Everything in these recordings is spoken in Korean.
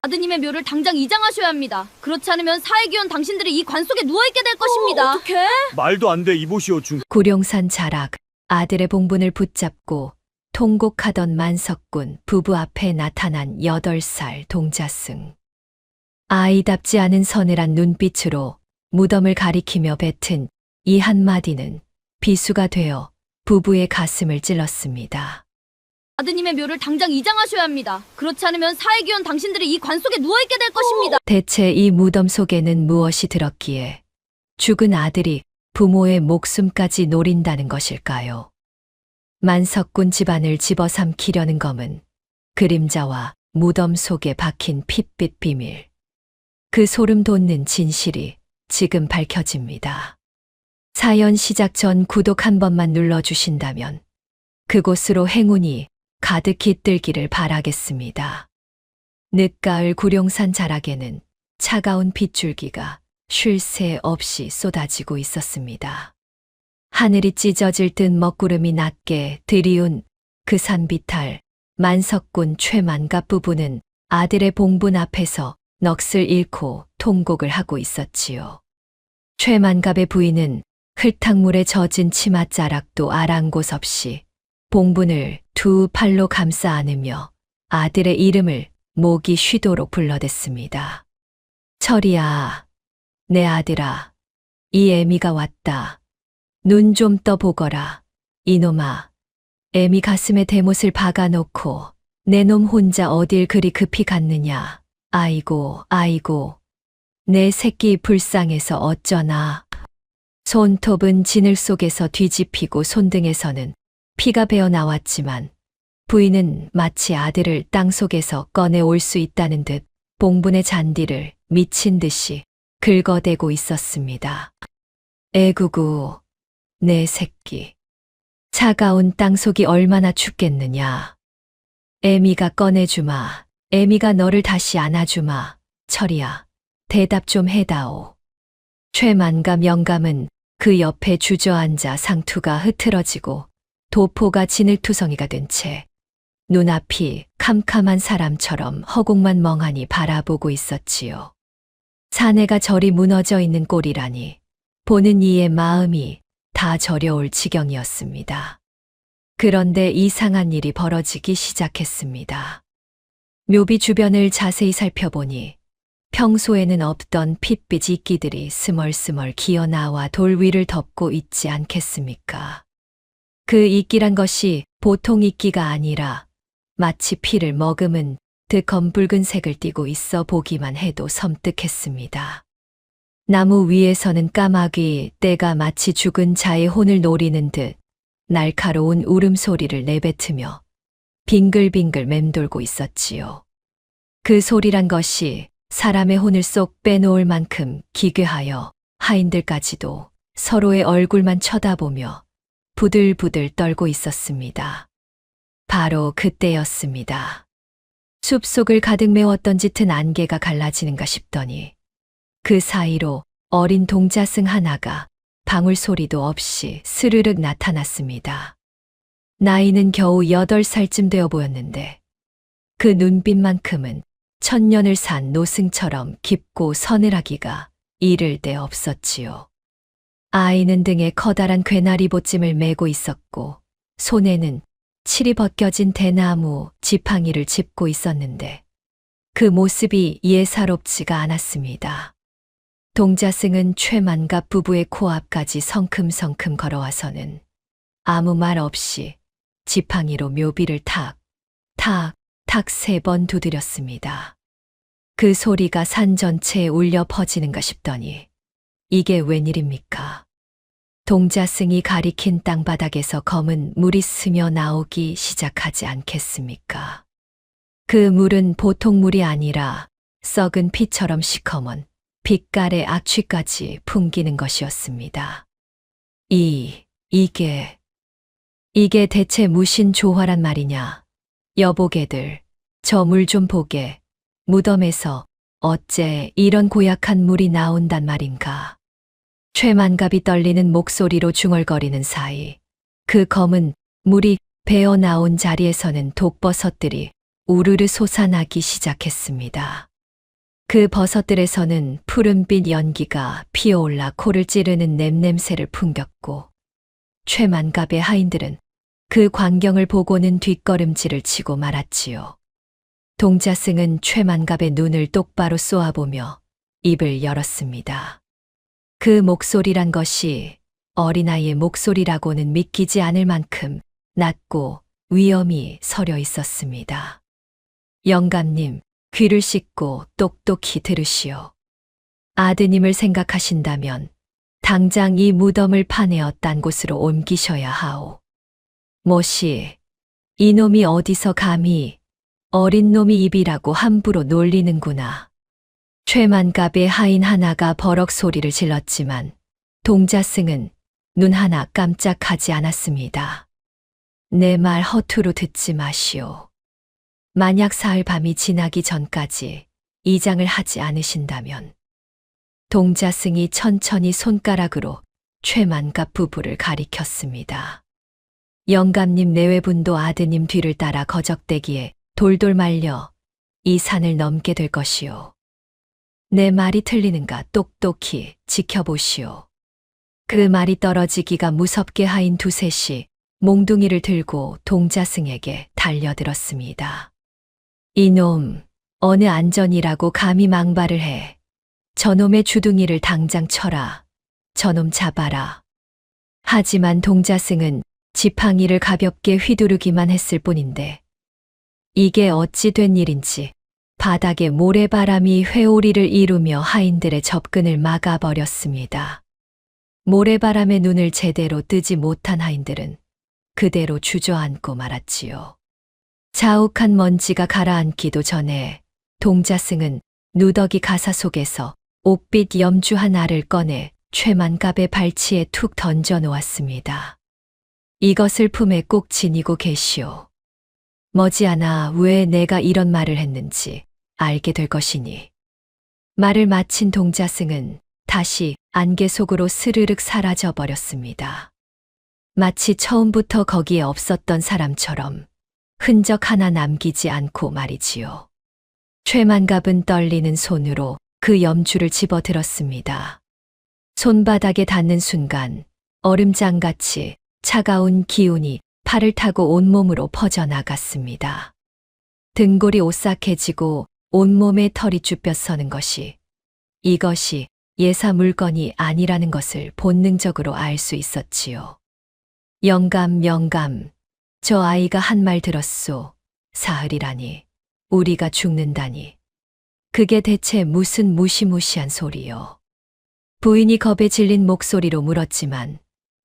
아드님의 묘를 당장 이장하셔야 합니다. 그렇지 않으면 사회기원 당신들이 이 관 속에 누워있게 될 것입니다. 어떡해? 말도 안 돼, 이보시오 중. 구룡산 자락, 아들의 봉분을 붙잡고 통곡하던 만석군 부부 앞에 나타난 8살 동자승. 아이답지 않은 서늘한 눈빛으로 무덤을 가리키며 뱉은 이 한마디는 비수가 되어 부부의 가슴을 찔렀습니다. 아드님의 묘를 당장 이장하셔야 합니다. 그렇지 않으면 사회기원 당신들이 이 관 속에 누워있게 될 것입니다. 대체 이 무덤 속에는 무엇이 들었기에 죽은 아들이 부모의 목숨까지 노린다는 것일까요? 만석군 집안을 집어삼키려는 검은 그림자와 무덤 속에 박힌 핏빛 비밀. 그 소름 돋는 진실이 지금 밝혀집니다. 사연 시작 전 구독 한 번만 눌러주신다면 그곳으로 행운이 가득히 뜰기를 바라겠습니다. 늦가을 구룡산 자락에는 차가운 빗줄기가 쉴 새 없이 쏟아지고 있었습니다. 하늘이 찢어질 듯 먹구름이 낮게 들이운 그 산비탈, 만석군 최만갑 부부는 아들의 봉분 앞에서 넋을 잃고 통곡을 하고 있었지요. 최만갑의 부인은 흙탕물에 젖은 치맛자락도 아랑곳 없이 봉분을 두 팔로 감싸 안으며 아들의 이름을 목이 쉬도록 불러댔습니다. 철이야, 내 아들아, 이 애미가 왔다. 눈 좀 떠보거라. 이놈아, 애미 가슴에 대못을 박아놓고 내 놈 혼자 어딜 그리 급히 갔느냐. 아이고, 아이고, 내 새끼 불쌍해서 어쩌나. 손톱은 진을 속에서 뒤집히고 손등에서는 피가 배어 나왔지만 부인은 마치 아들을 땅속에서 꺼내올 수 있다는 듯 봉분의 잔디를 미친 듯이 긁어대고 있었습니다. 애구구, 내 새끼. 차가운 땅속이 얼마나 춥겠느냐. 애미가 꺼내주마. 애미가 너를 다시 안아주마. 철이야, 대답 좀 해다오. 최만감 영감은 그 옆에 주저앉아 상투가 흐트러지고 도포가 진흙투성이가 된 채 눈앞이 캄캄한 사람처럼 허공만 멍하니 바라보고 있었지요. 사내가 저리 무너져 있는 꼴이라니 보는 이의 마음이 다 저려올 지경이었습니다. 그런데 이상한 일이 벌어지기 시작했습니다. 묘비 주변을 자세히 살펴보니 평소에는 없던 핏빛 이끼들이 스멀스멀 기어나와 돌 위를 덮고 있지 않겠습니까? 그 이끼란 것이 보통 이끼가 아니라 마치 피를 머금은 듯 검붉은 색을 띠고 있어 보기만 해도 섬뜩했습니다. 나무 위에서는 까마귀 떼가 마치 죽은 자의 혼을 노리는 듯 날카로운 울음소리를 내뱉으며 빙글빙글 맴돌고 있었지요. 그 소리란 것이 사람의 혼을 쏙 빼놓을 만큼 기괴하여 하인들까지도 서로의 얼굴만 쳐다보며 부들부들 떨고 있었습니다. 바로 그때였습니다. 숲속을 가득 메웠던 짙은 안개가 갈라지는가 싶더니 그 사이로 어린 동자승 하나가 방울 소리도 없이 스르륵 나타났습니다. 나이는 겨우 8살쯤 되어 보였는데 그 눈빛만큼은 천년을 산 노승처럼 깊고 서늘하기가 이를 데 없었지요. 아이는 등에 커다란 괴나리 보찜을 메고 있었고 손에는 칠이 벗겨진 대나무 지팡이를 짚고 있었는데 그 모습이 예사롭지가 않았습니다. 동자승은 최만갑 부부의 코앞까지 성큼성큼 걸어와서는 아무 말 없이 지팡이로 묘비를 탁, 탁, 탁 3번 두드렸습니다. 그 소리가 산 전체에 울려 퍼지는가 싶더니 이게 웬일입니까? 동자승이 가리킨 땅바닥에서 검은 물이 스며 나오기 시작하지 않겠습니까? 그 물은 보통 물이 아니라 썩은 피처럼 시커먼 빛깔의 악취까지 풍기는 것이었습니다. 이게 대체 무슨 조화란 말이냐? 여보게들, 저 물 좀 보게. 무덤에서 어째 이런 고약한 물이 나온단 말인가? 최만갑이 떨리는 목소리로 중얼거리는 사이 그 검은 물이 배어 나온 자리에서는 독버섯들이 우르르 솟아나기 시작했습니다. 그 버섯들에서는 푸른빛 연기가 피어올라 코를 찌르는 냄새를 풍겼고 최만갑의 하인들은 그 광경을 보고는 뒷걸음질을 치고 말았지요. 동자승은 최만갑의 눈을 똑바로 쏘아보며 입을 열었습니다. 그 목소리란 것이 어린아이의 목소리라고는 믿기지 않을 만큼 낮고 위엄이 서려 있었습니다. 영감님, 귀를 씻고 똑똑히 들으시오. 아드님을 생각하신다면 당장 이 무덤을 파내어 딴 곳으로 옮기셔야 하오. 뭐시, 이놈이 어디서 감히 어린 놈이 입이라고 함부로 놀리는구나. 최만갑의 하인 하나가 버럭 소리를 질렀지만 동자승은 눈 하나 깜짝하지 않았습니다. 내 말 허투루 듣지 마시오. 만약 사흘 밤이 지나기 전까지 이장을 하지 않으신다면 동자승이 천천히 손가락으로 최만갑 부부를 가리켰습니다. 영감님 내외분도 아드님 뒤를 따라 거적대기에 돌돌 말려 이 산을 넘게 될 것이오. 내 말이 틀리는가 똑똑히 지켜보시오. 그 말이 떨어지기가 무섭게 하인 두셋이 몽둥이를 들고 동자승에게 달려들었습니다. 이놈, 어느 안전이라고 감히 망발을 해. 저놈의 주둥이를 당장 쳐라. 저놈 잡아라. 하지만 동자승은 지팡이를 가볍게 휘두르기만 했을 뿐인데 이게 어찌 된 일인지 바닥에 모래바람이 회오리를 이루며 하인들의 접근을 막아버렸습니다. 모래바람에 눈을 제대로 뜨지 못한 하인들은 그대로 주저앉고 말았지요. 자욱한 먼지가 가라앉기도 전에 동자승은 누더기 가사 속에서 옥빛 염주한 알을 꺼내 최만갑의 발치에 툭 던져 놓았습니다. 이것을 품에 꼭 지니고 계시오. 머지않아 왜 내가 이런 말을 했는지 알게 될 것이니. 말을 마친 동자승은 다시 안개 속으로 스르륵 사라져 버렸습니다. 마치 처음부터 거기에 없었던 사람처럼 흔적 하나 남기지 않고 말이지요. 최만갑은 떨리는 손으로 그 염주를 집어들었습니다. 손바닥에 닿는 순간 얼음장같이 차가운 기운이 팔을 타고 온몸으로 퍼져나갔습니다. 등골이 오싹해지고 온몸에 털이 쭈뼛서는 것이 이것이 예사 물건이 아니라는 것을 본능적으로 알 수 있었지요. 영감, 저 아이가 한 말 들었소. 사흘이라니, 우리가 죽는다니. 그게 대체 무슨 무시무시한 소리요. 부인이 겁에 질린 목소리로 물었지만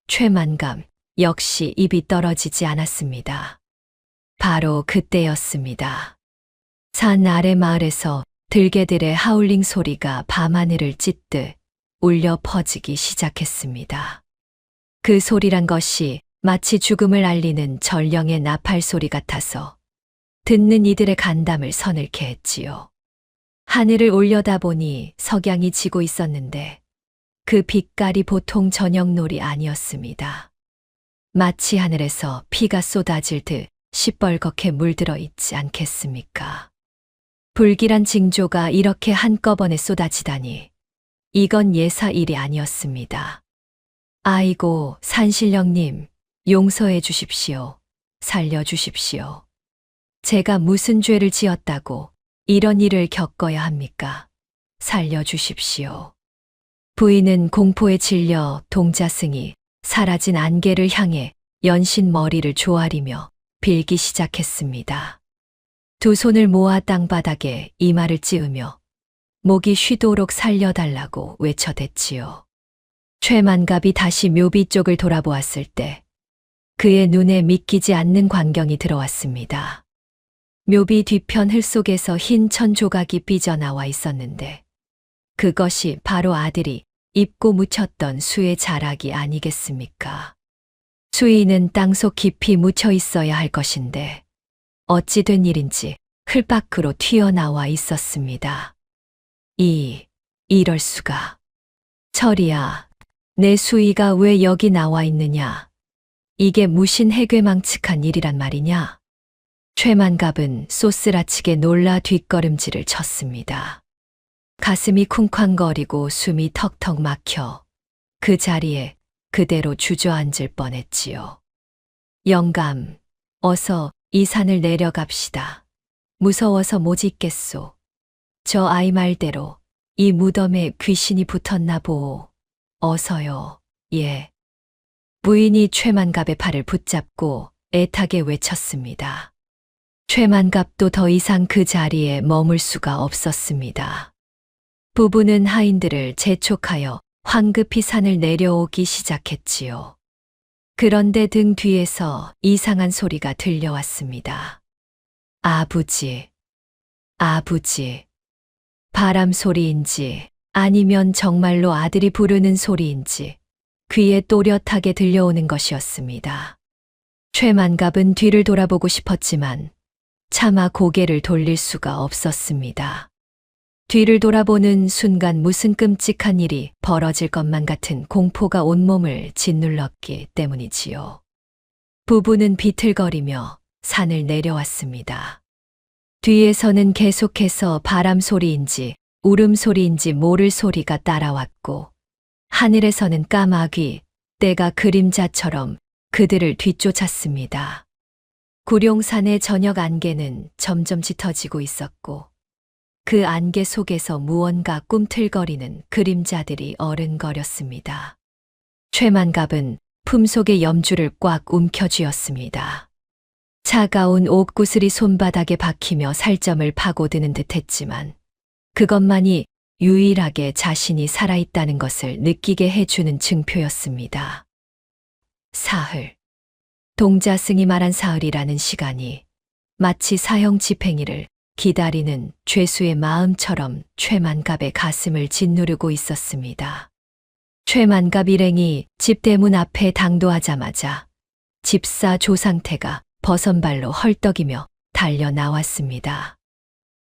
최만감 역시 입이 떨어지지 않았습니다. 바로 그때였습니다. 산 아래 마을에서 들개들의 하울링 소리가 밤하늘을 찢듯 울려 퍼지기 시작했습니다. 그 소리란 것이 마치 죽음을 알리는 전령의 나팔 소리 같아서 듣는 이들의 간담을 서늘케 했지요. 하늘을 올려다보니 석양이 지고 있었는데 그 빛깔이 보통 저녁놀이 아니었습니다. 마치 하늘에서 피가 쏟아질 듯 시뻘겋게 물들어 있지 않겠습니까? 불길한 징조가 이렇게 한꺼번에 쏟아지다니 이건 예사 일이 아니었습니다. 아이고, 산신령님, 용서해 주십시오. 살려 주십시오. 제가 무슨 죄를 지었다고 이런 일을 겪어야 합니까? 살려 주십시오. 부인은 공포에 질려 동자승이 사라진 안개를 향해 연신 머리를 조아리며 빌기 시작했습니다. 두 손을 모아 땅바닥에 이마를 찌으며 목이 쉬도록 살려달라고 외쳐댔지요. 최만갑이 다시 묘비 쪽을 돌아보았을 때 그의 눈에 믿기지 않는 광경이 들어왔습니다. 묘비 뒤편 흙 속에서 흰 천 조각이 삐져나와 있었는데 그것이 바로 아들이 입고 묻혔던 수의 자락이 아니겠습니까? 수의는 땅속 깊이 묻혀 있어야 할 것인데 어찌 된 일인지 흘 밖으로 튀어나와 있었습니다. 이럴 수가. 철이야, 내 수의가 왜 여기 나와 있느냐? 이게 무신 해괴망측한 일이란 말이냐? 최만갑은 쏘스라치게 놀라 뒷걸음질을 쳤습니다. 가슴이 쿵쾅거리고 숨이 턱턱 막혀 그 자리에 그대로 주저앉을 뻔했지요. 영감, 어서 이 산을 내려갑시다. 무서워서 못 있겠소. 저 아이 말대로 이 무덤에 귀신이 붙었나 보오. 어서요. 예. 부인이 최만갑의 팔을 붙잡고 애타게 외쳤습니다. 최만갑도 더 이상 그 자리에 머물 수가 없었습니다. 부부는 하인들을 재촉하여 황급히 산을 내려오기 시작했지요. 그런데 등 뒤에서 이상한 소리가 들려왔습니다. 아부지, 아부지. 바람 소리인지 아니면 정말로 아들이 부르는 소리인지 귀에 또렷하게 들려오는 것이었습니다. 최만갑은 뒤를 돌아보고 싶었지만 차마 고개를 돌릴 수가 없었습니다. 뒤를 돌아보는 순간 무슨 끔찍한 일이 벌어질 것만 같은 공포가 온몸을 짓눌렀기 때문이지요. 부부는 비틀거리며 산을 내려왔습니다. 뒤에서는 계속해서 바람 소리인지 울음소리인지 모를 소리가 따라왔고 하늘에서는 까마귀, 때가 그림자처럼 그들을 뒤쫓았습니다. 구룡산의 저녁 안개는 점점 짙어지고 있었고 그 안개 속에서 무언가 꿈틀거리는 그림자들이 어른거렸습니다. 최만갑은 품속의 염주를 꽉 움켜쥐었습니다. 차가운 옷구슬이 손바닥에 박히며 살점을 파고드는 듯했지만 그것만이 유일하게 자신이 살아있다는 것을 느끼게 해주는 증표였습니다. 사흘. 동자승이 말한 사흘이라는 시간이 마치 사형 집행일을 기다리는 죄수의 마음처럼 최만갑의 가슴을 짓누르고 있었습니다. 최만갑 일행이 집대문 앞에 당도하자마자 집사 조상태가 버선발로 헐떡이며 달려 나왔습니다.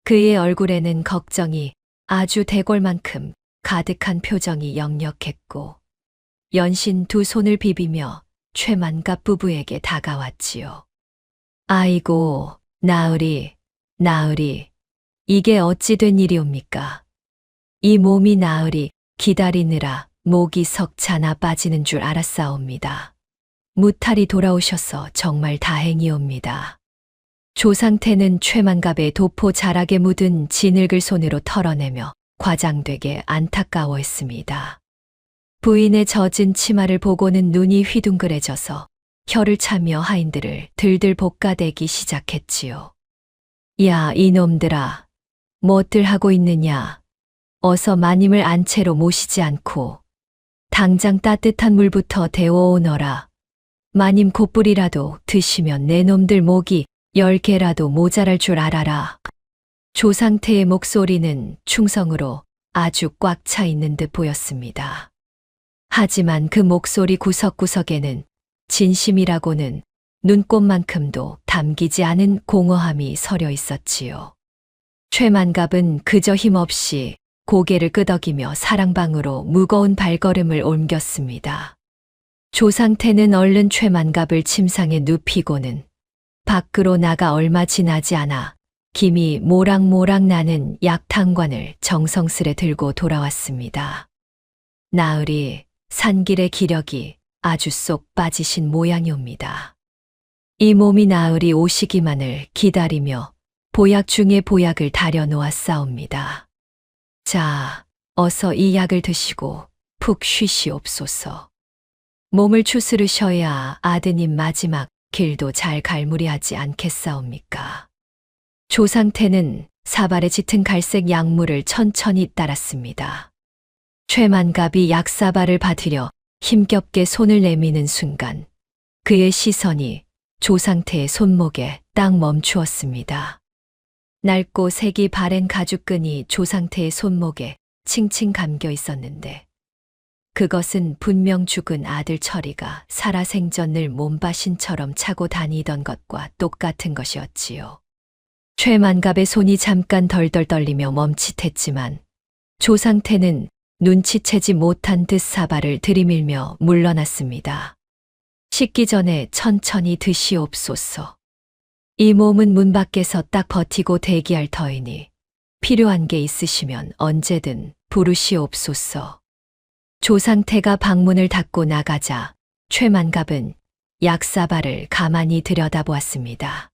그의 얼굴에는 걱정이 아주 대골만큼 가득한 표정이 역력했고 연신 두 손을 비비며 최만갑 부부에게 다가왔지요. 아이고, 나으리, 나으리, 이게 어찌 된 일이옵니까? 이 몸이 나으리 기다리느라 목이 석차나 빠지는 줄 알았사옵니다. 무탈이 돌아오셔서 정말 다행이옵니다. 조상태는 최만갑의 도포 자락에 묻은 진흙을 손으로 털어내며 과장되게 안타까워했습니다. 부인의 젖은 치마를 보고는 눈이 휘둥그레져서 혀를 차며 하인들을 들들 볶아대기 시작했지요. 야, 이놈들아, 뭐들 하고 있느냐? 어서 마님을 안채로 모시지 않고 당장 따뜻한 물부터 데워오너라. 마님 곧불이라도 드시면 내 놈들 목이 10개라도 모자랄 줄 알아라. 조상태의 목소리는 충성으로 아주 꽉 차 있는 듯 보였습니다. 하지만 그 목소리 구석구석에는 진심이라고는 눈꽃만큼도 담기지 않은 공허함이 서려 있었지요. 최만갑은 그저 힘없이 고개를 끄덕이며 사랑방으로 무거운 발걸음을 옮겼습니다. 조상태는 얼른 최만갑을 침상에 눕히고는 밖으로 나가 얼마 지나지 않아 김이 모락모락 나는 약탕관을 정성스레 들고 돌아왔습니다. 나으리, 산길의 기력이 아주 쏙 빠지신 모양이옵니다. 이 몸이 나으리 오시기만을 기다리며 보약 중에 보약을 다려 놓았사옵니다. 자, 어서 이 약을 드시고 푹 쉬시옵소서. 몸을 추스르셔야 아드님 마지막 길도 잘 갈무리하지 않겠사옵니까? 조상태는 사발에 짙은 갈색 약물을 천천히 따랐습니다. 최만갑이 약사발을 받으려 힘겹게 손을 내미는 순간 그의 시선이 조상태의 손목에 딱 멈추었습니다. 낡고 색이 바랜 가죽끈이 조상태의 손목에 칭칭 감겨 있었는데 그것은 분명 죽은 아들 철이가 살아생전을 몸바신처럼 차고 다니던 것과 똑같은 것이었지요. 최만갑의 손이 잠깐 덜덜 떨리며 멈칫했지만 조상태는 눈치채지 못한 듯 사발을 들이밀며 물러났습니다. 식기 전에 천천히 드시옵소서. 이 몸은 문 밖에서 딱 버티고 대기할 터이니 필요한 게 있으시면 언제든 부르시옵소서. 조상태가 방문을 닫고 나가자 최만갑은 약사발을 가만히 들여다보았습니다.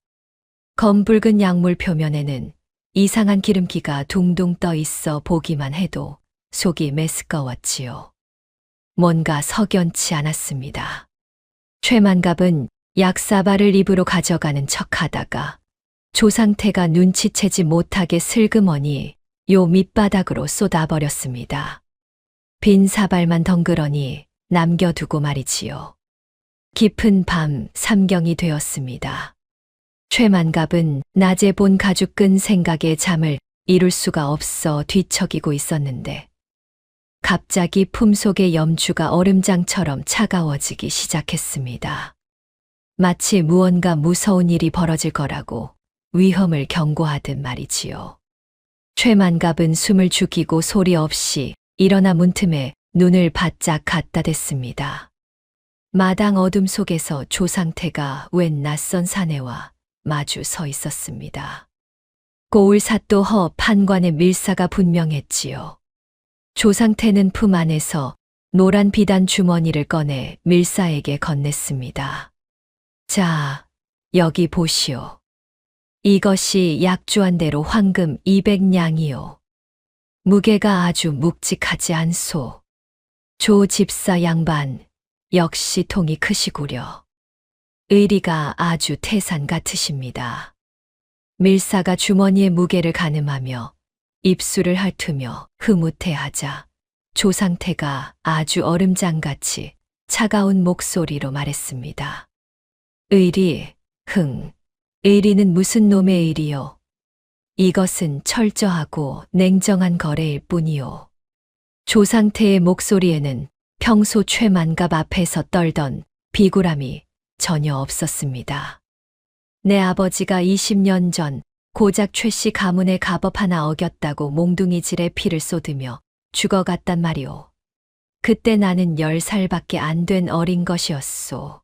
검붉은 약물 표면에는 이상한 기름기가 둥둥 떠 있어 보기만 해도 속이 메스꺼웠지요. 뭔가 석연치 않았습니다. 최만갑은 약사발을 입으로 가져가는 척하다가 조상태가 눈치채지 못하게 슬그머니 요 밑바닥으로 쏟아버렸습니다. 빈 사발만 덩그러니 남겨두고 말이지요. 깊은 밤 삼경이 되었습니다. 최만갑은 낮에 본 가죽 끈 생각에 잠을 이룰 수가 없어 뒤척이고 있었는데 갑자기 품속의 염주가 얼음장처럼 차가워지기 시작했습니다. 마치 무언가 무서운 일이 벌어질 거라고 위험을 경고하듯 말이지요. 최만갑은 숨을 죽이고 소리 없이 일어나 문틈에 눈을 바짝 갖다 댔습니다. 마당 어둠 속에서 조상태가 웬 낯선 사내와 마주 서 있었습니다. 고을 삿도 허 판관의 밀사가 분명했지요. 조상태는 품 안에서 노란 비단 주머니를 꺼내 밀사에게 건넸습니다. 자, 여기 보시오. 이것이 약주한 대로 황금 200냥이요. 무게가 아주 묵직하지 않소. 조 집사 양반, 역시 통이 크시구려. 의리가 아주 태산 같으십니다. 밀사가 주머니의 무게를 가늠하며 입술을 핥으며 흐뭇해하자 조상태가 아주 얼음장같이 차가운 목소리로 말했습니다. 의리, 의리는 무슨 놈의 의리요? 이것은 철저하고 냉정한 거래일 뿐이요. 조상태의 목소리에는 평소 최만갑 앞에서 떨던 비굴함이 전혀 없었습니다. 내 아버지가 20년 전 고작 최씨 가문의 가법 하나 어겼다고 몽둥이질에 피를 쏟으며 죽어갔단 말이오. 그때 나는 10살밖에 안 된 어린 것이었소.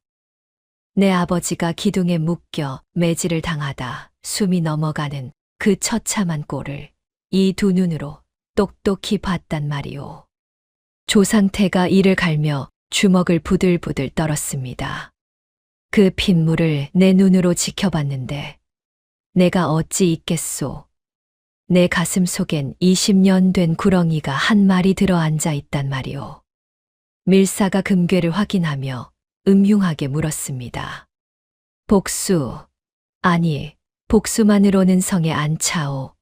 내 아버지가 기둥에 묶여 매질을 당하다 숨이 넘어가는 그 처참한 꼴을 이 두 눈으로 똑똑히 봤단 말이오. 조상태가 이를 갈며 주먹을 부들부들 떨었습니다. 그 핏물을 내 눈으로 지켜봤는데 내가 어찌 있겠소. 내 가슴 속엔 20년 된 구렁이가 한 마리 들어앉아 있단 말이오. 밀사가 금괴를 확인하며 음흉하게 물었습니다. 복수, 아니 복수만으로는 성에 안 차오.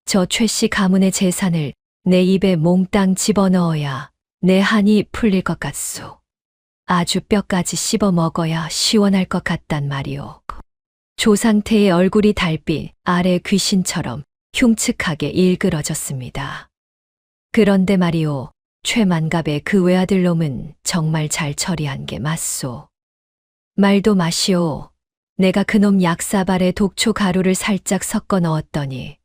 저 최씨 가문의 재산을 내 입에 몽땅 집어넣어야 내 한이 풀릴 것 같소. 아주 뼈까지 씹어 먹어야 시원할 것 같단 말이오. 조상태의 얼굴이 달빛 아래 귀신처럼 흉측하게 일그러졌습니다. 그런데 말이오, 최만갑의 그 외아들 놈은 정말 잘 처리한 게 맞소. 말도 마시오. 내가 그놈 약사발에 독초 가루를 살짝 섞어 넣었더니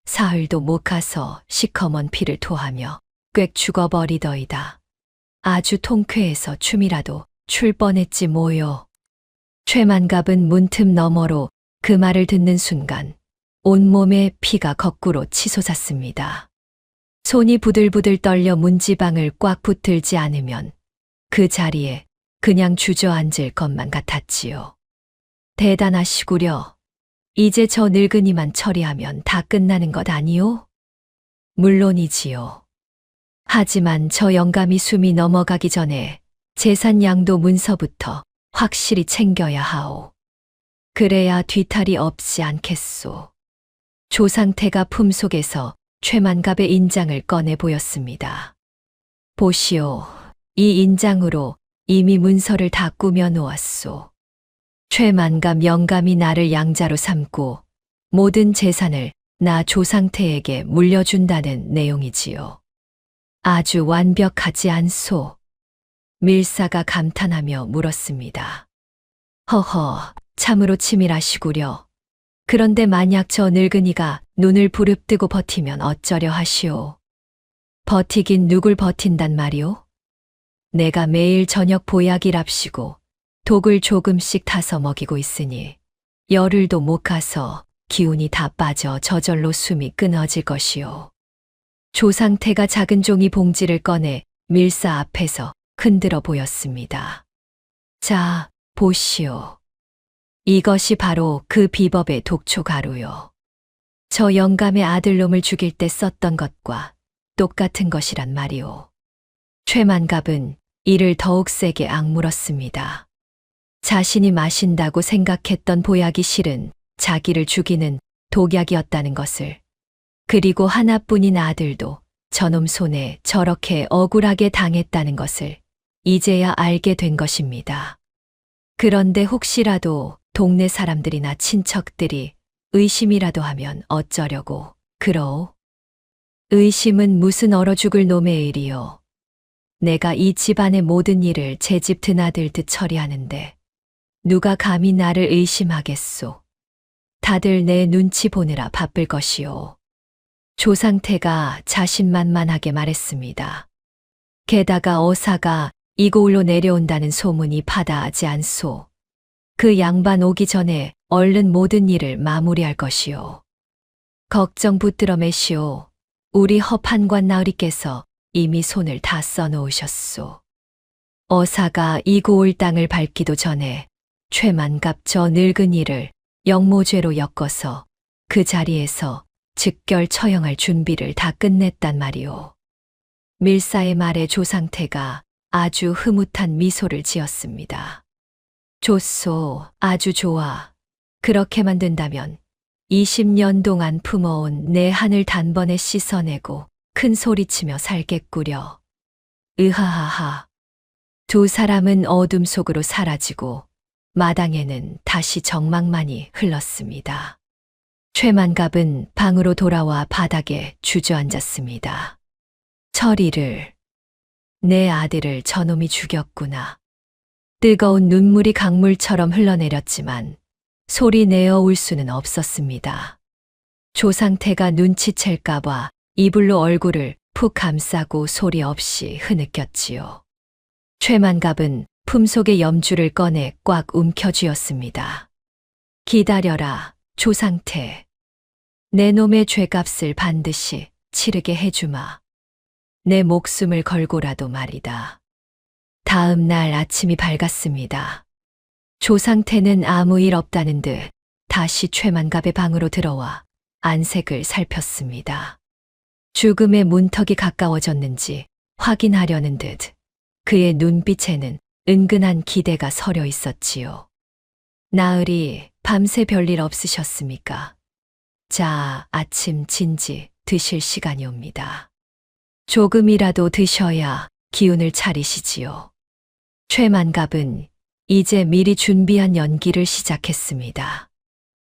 사흘도 못 가서 시커먼 피를 토하며 꽥 죽어버리더이다. 아주 통쾌해서 춤이라도 출 뻔했지 뭐요. 최만갑은 문틈 너머로 그 말을 듣는 순간 온몸에 피가 거꾸로 치솟았습니다. 손이 부들부들 떨려 문지방을 꽉 붙들지 않으면 그 자리에 그냥 주저앉을 것만 같았지요. 대단하시구려. 이제 저 늙은이만 처리하면 다 끝나는 것 아니오? 물론이지요. 하지만 저 영감이 숨이 넘어가기 전에 재산 양도 문서부터 확실히 챙겨야 하오. 그래야 뒤탈이 없지 않겠소. 조상태가 품속에서 최만갑의 인장을 꺼내 보였습니다. 보시오. 이 인장으로 이미 문서를 다 꾸며 놓았소. 최만갑 영감이 나를 양자로 삼고 모든 재산을 나 조상태에게 물려준다는 내용이지요. 아주 완벽하지 않소? 밀사가 감탄하며 물었습니다. 허허, 참으로 치밀하시구려. 그런데 만약 저 늙은이가 눈을 부릅뜨고 버티면 어쩌려 하시오. 버티긴 누굴 버틴단 말이오? 내가 매일 저녁 보약이랍시고 독을 조금씩 타서 먹이고 있으니 열흘도 못 가서 기운이 다 빠져 저절로 숨이 끊어질 것이요. 조상태가 작은 종이 봉지를 꺼내 밀사 앞에서 흔들어 보였습니다. 자, 보시오. 이것이 바로 그 비법의 독초 가루요. 저 영감의 아들놈을 죽일 때 썼던 것과 똑같은 것이란 말이오. 최만갑은 이를 더욱 세게 악물었습니다. 자신이 마신다고 생각했던 보약이 실은 자기를 죽이는 독약이었다는 것을, 그리고 하나뿐인 아들도 저놈 손에 저렇게 억울하게 당했다는 것을 이제야 알게 된 것입니다. 그런데 혹시라도 동네 사람들이나 친척들이 의심이라도 하면 어쩌려고 그러오? 의심은 무슨 얼어 죽을 놈의 일이요. 내가 이 집안의 모든 일을 제 집 드나들듯 처리하는데 누가 감히 나를 의심하겠소. 다들 내 눈치 보느라 바쁠 것이오. 조상태가 자신만만하게 말했습니다. 게다가 어사가 이고을로 내려온다는 소문이 파다하지 않소. 그 양반 오기 전에 얼른 모든 일을 마무리할 것이오. 걱정 붙들어 매시오. 우리 허판관 나으리께서 이미 손을 다 써놓으셨소. 어사가 이고을 땅을 밟기도 전에 최만갑 저 늙은이를 영모죄로 엮어서 그 자리에서 즉결 처형할 준비를 다 끝냈단 말이오. 밀사의 말에 조상태가 아주 흐뭇한 미소를 지었습니다. 좋소, 아주 좋아. 그렇게만 된다면 20년 동안 품어온 내 한을 단번에 씻어내고 큰 소리치며 살겠구려. 으하하하. 두 사람은 어둠 속으로 사라지고 마당에는 다시 정막만이 흘렀습니다. 최만갑은 방으로 돌아와 바닥에 주저앉았습니다. 철이를, 내 아들을 저놈이 죽였구나. 뜨거운 눈물이 강물처럼 흘러내렸지만 소리 내어 울 수는 없었습니다. 조상태가 눈치챌까봐 이불로 얼굴을 푹 감싸고 소리 없이 흐느꼈지요. 최만갑은 품속의 염주를 꺼내 꽉 움켜쥐었습니다. 기다려라, 조상태. 내 놈의 죄값을 반드시 치르게 해주마. 내 목숨을 걸고라도 말이다. 다음 날 아침이 밝았습니다. 조상태는 아무 일 없다는 듯 다시 최만갑의 방으로 들어와 안색을 살폈습니다. 죽음의 문턱이 가까워졌는지 확인하려는 듯 그의 눈빛에는 은근한 기대가 서려 있었지요. 나으리, 밤새 별일 없으셨습니까? 자, 아침 진지 드실 시간이 옵니다. 조금이라도 드셔야 기운을 차리시지요. 최만갑은 이제 미리 준비한 연기를 시작했습니다.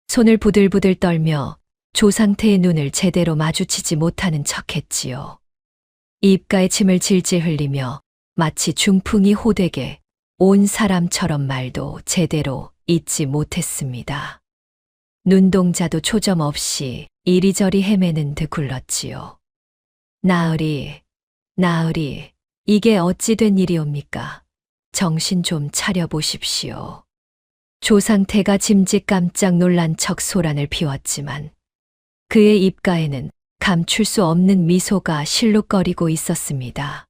손을 부들부들 떨며 조상태의 눈을 제대로 마주치지 못하는 척했지요. 입가에 침을 질질 흘리며 마치 중풍이 호되게 온 사람처럼 말도 제대로 잇지 못했습니다. 눈동자도 초점 없이 이리저리 헤매는 듯 굴렀지요. 나으리, 나으리, 이게 어찌 된 일이옵니까? 정신 좀 차려보십시오. 조상태가 짐짓 깜짝 놀란 척 소란을 피웠지만 그의 입가에는 감출 수 없는 미소가 실룩거리고 있었습니다.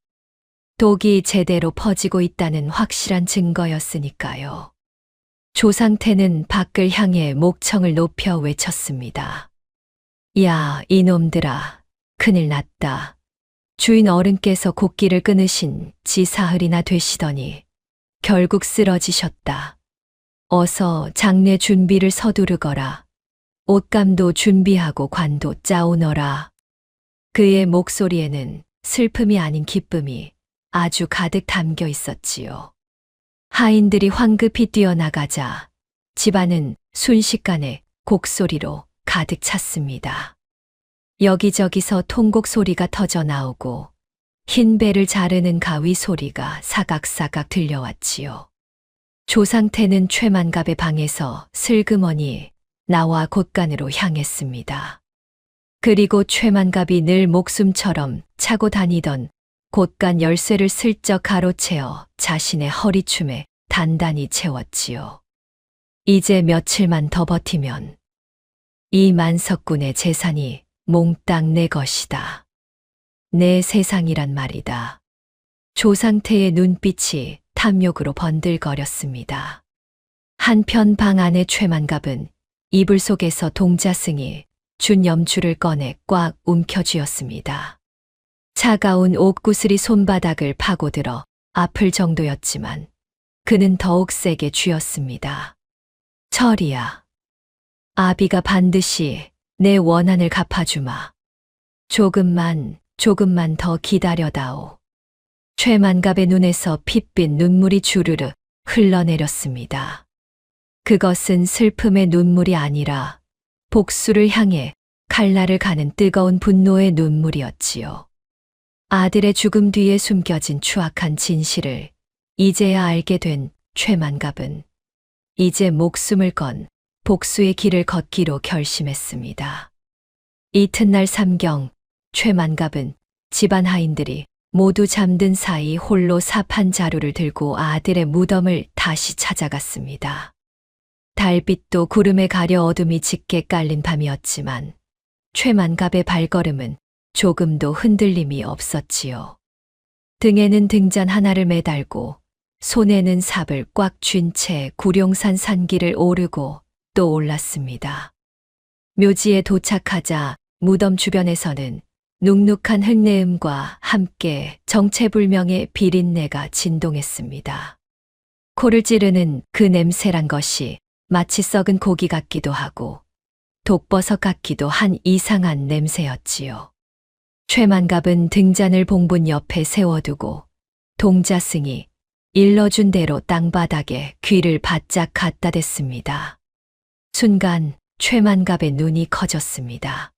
독이 제대로 퍼지고 있다는 확실한 증거였으니까요. 조상태는 밖을 향해 목청을 높여 외쳤습니다. 야, 이놈들아, 큰일 났다. 주인 어른께서 곡기를 끊으신 지 사흘이나 되시더니 결국 쓰러지셨다. 어서 장례 준비를 서두르거라. 옷감도 준비하고 관도 짜오너라. 그의 목소리에는 슬픔이 아닌 기쁨이 아주 가득 담겨 있었지요. 하인들이 황급히 뛰어나가자 집안은 순식간에 곡소리로 가득 찼습니다. 여기저기서 통곡 소리가 터져 나오고 흰 배를 자르는 가위 소리가 사각사각 들려왔지요. 조상태는 최만갑의 방에서 슬그머니 나와 곳간으로 향했습니다. 그리고 최만갑이 늘 목숨처럼 차고 다니던 곳간 열쇠를 슬쩍 가로채어 자신의 허리춤에 단단히 채웠지요. 이제 며칠만 더 버티면 이 만석군의 재산이 몽땅 내 것이다. 내 세상이란 말이다. 조상태의 눈빛이 탐욕으로 번들거렸습니다. 한편 방 안의 최만갑은 이불 속에서 동자승이 준 염주를 꺼내 꽉 움켜쥐었습니다. 차가운 옥구슬이 손바닥을 파고들어 아플 정도였지만 그는 더욱 세게 쥐었습니다. 철이야. 아비가 반드시 내 원한을 갚아주마. 조금만 더 기다려다오. 최만갑의 눈에서 핏빛 눈물이 주르르 흘러내렸습니다. 그것은 슬픔의 눈물이 아니라 복수를 향해 칼날을 가는 뜨거운 분노의 눈물이었지요. 아들의 죽음 뒤에 숨겨진 추악한 진실을 이제야 알게 된 최만갑은 이제 목숨을 건 복수의 길을 걷기로 결심했습니다. 이튿날 삼경, 최만갑은 집안 하인들이 모두 잠든 사이 홀로 삽한 자루를 들고 아들의 무덤을 다시 찾아갔습니다. 달빛도 구름에 가려 어둠이 짙게 깔린 밤이었지만 최만갑의 발걸음은 조금도 흔들림이 없었지요. 등에는 등잔 하나를 매달고 손에는 삽을 꽉 쥔 채 구룡산 산길을 오르고 또 올랐습니다. 묘지에 도착하자 무덤 주변에서는 눅눅한 흙내음과 함께 정체불명의 비린내가 진동했습니다. 코를 찌르는 그 냄새란 것이 마치 썩은 고기 같기도 하고 독버섯 같기도 한 이상한 냄새였지요. 최만갑은 등잔을 봉분 옆에 세워두고 동자승이 일러준 대로 땅바닥에 귀를 바짝 갖다 댔습니다. 순간 최만갑의 눈이 커졌습니다.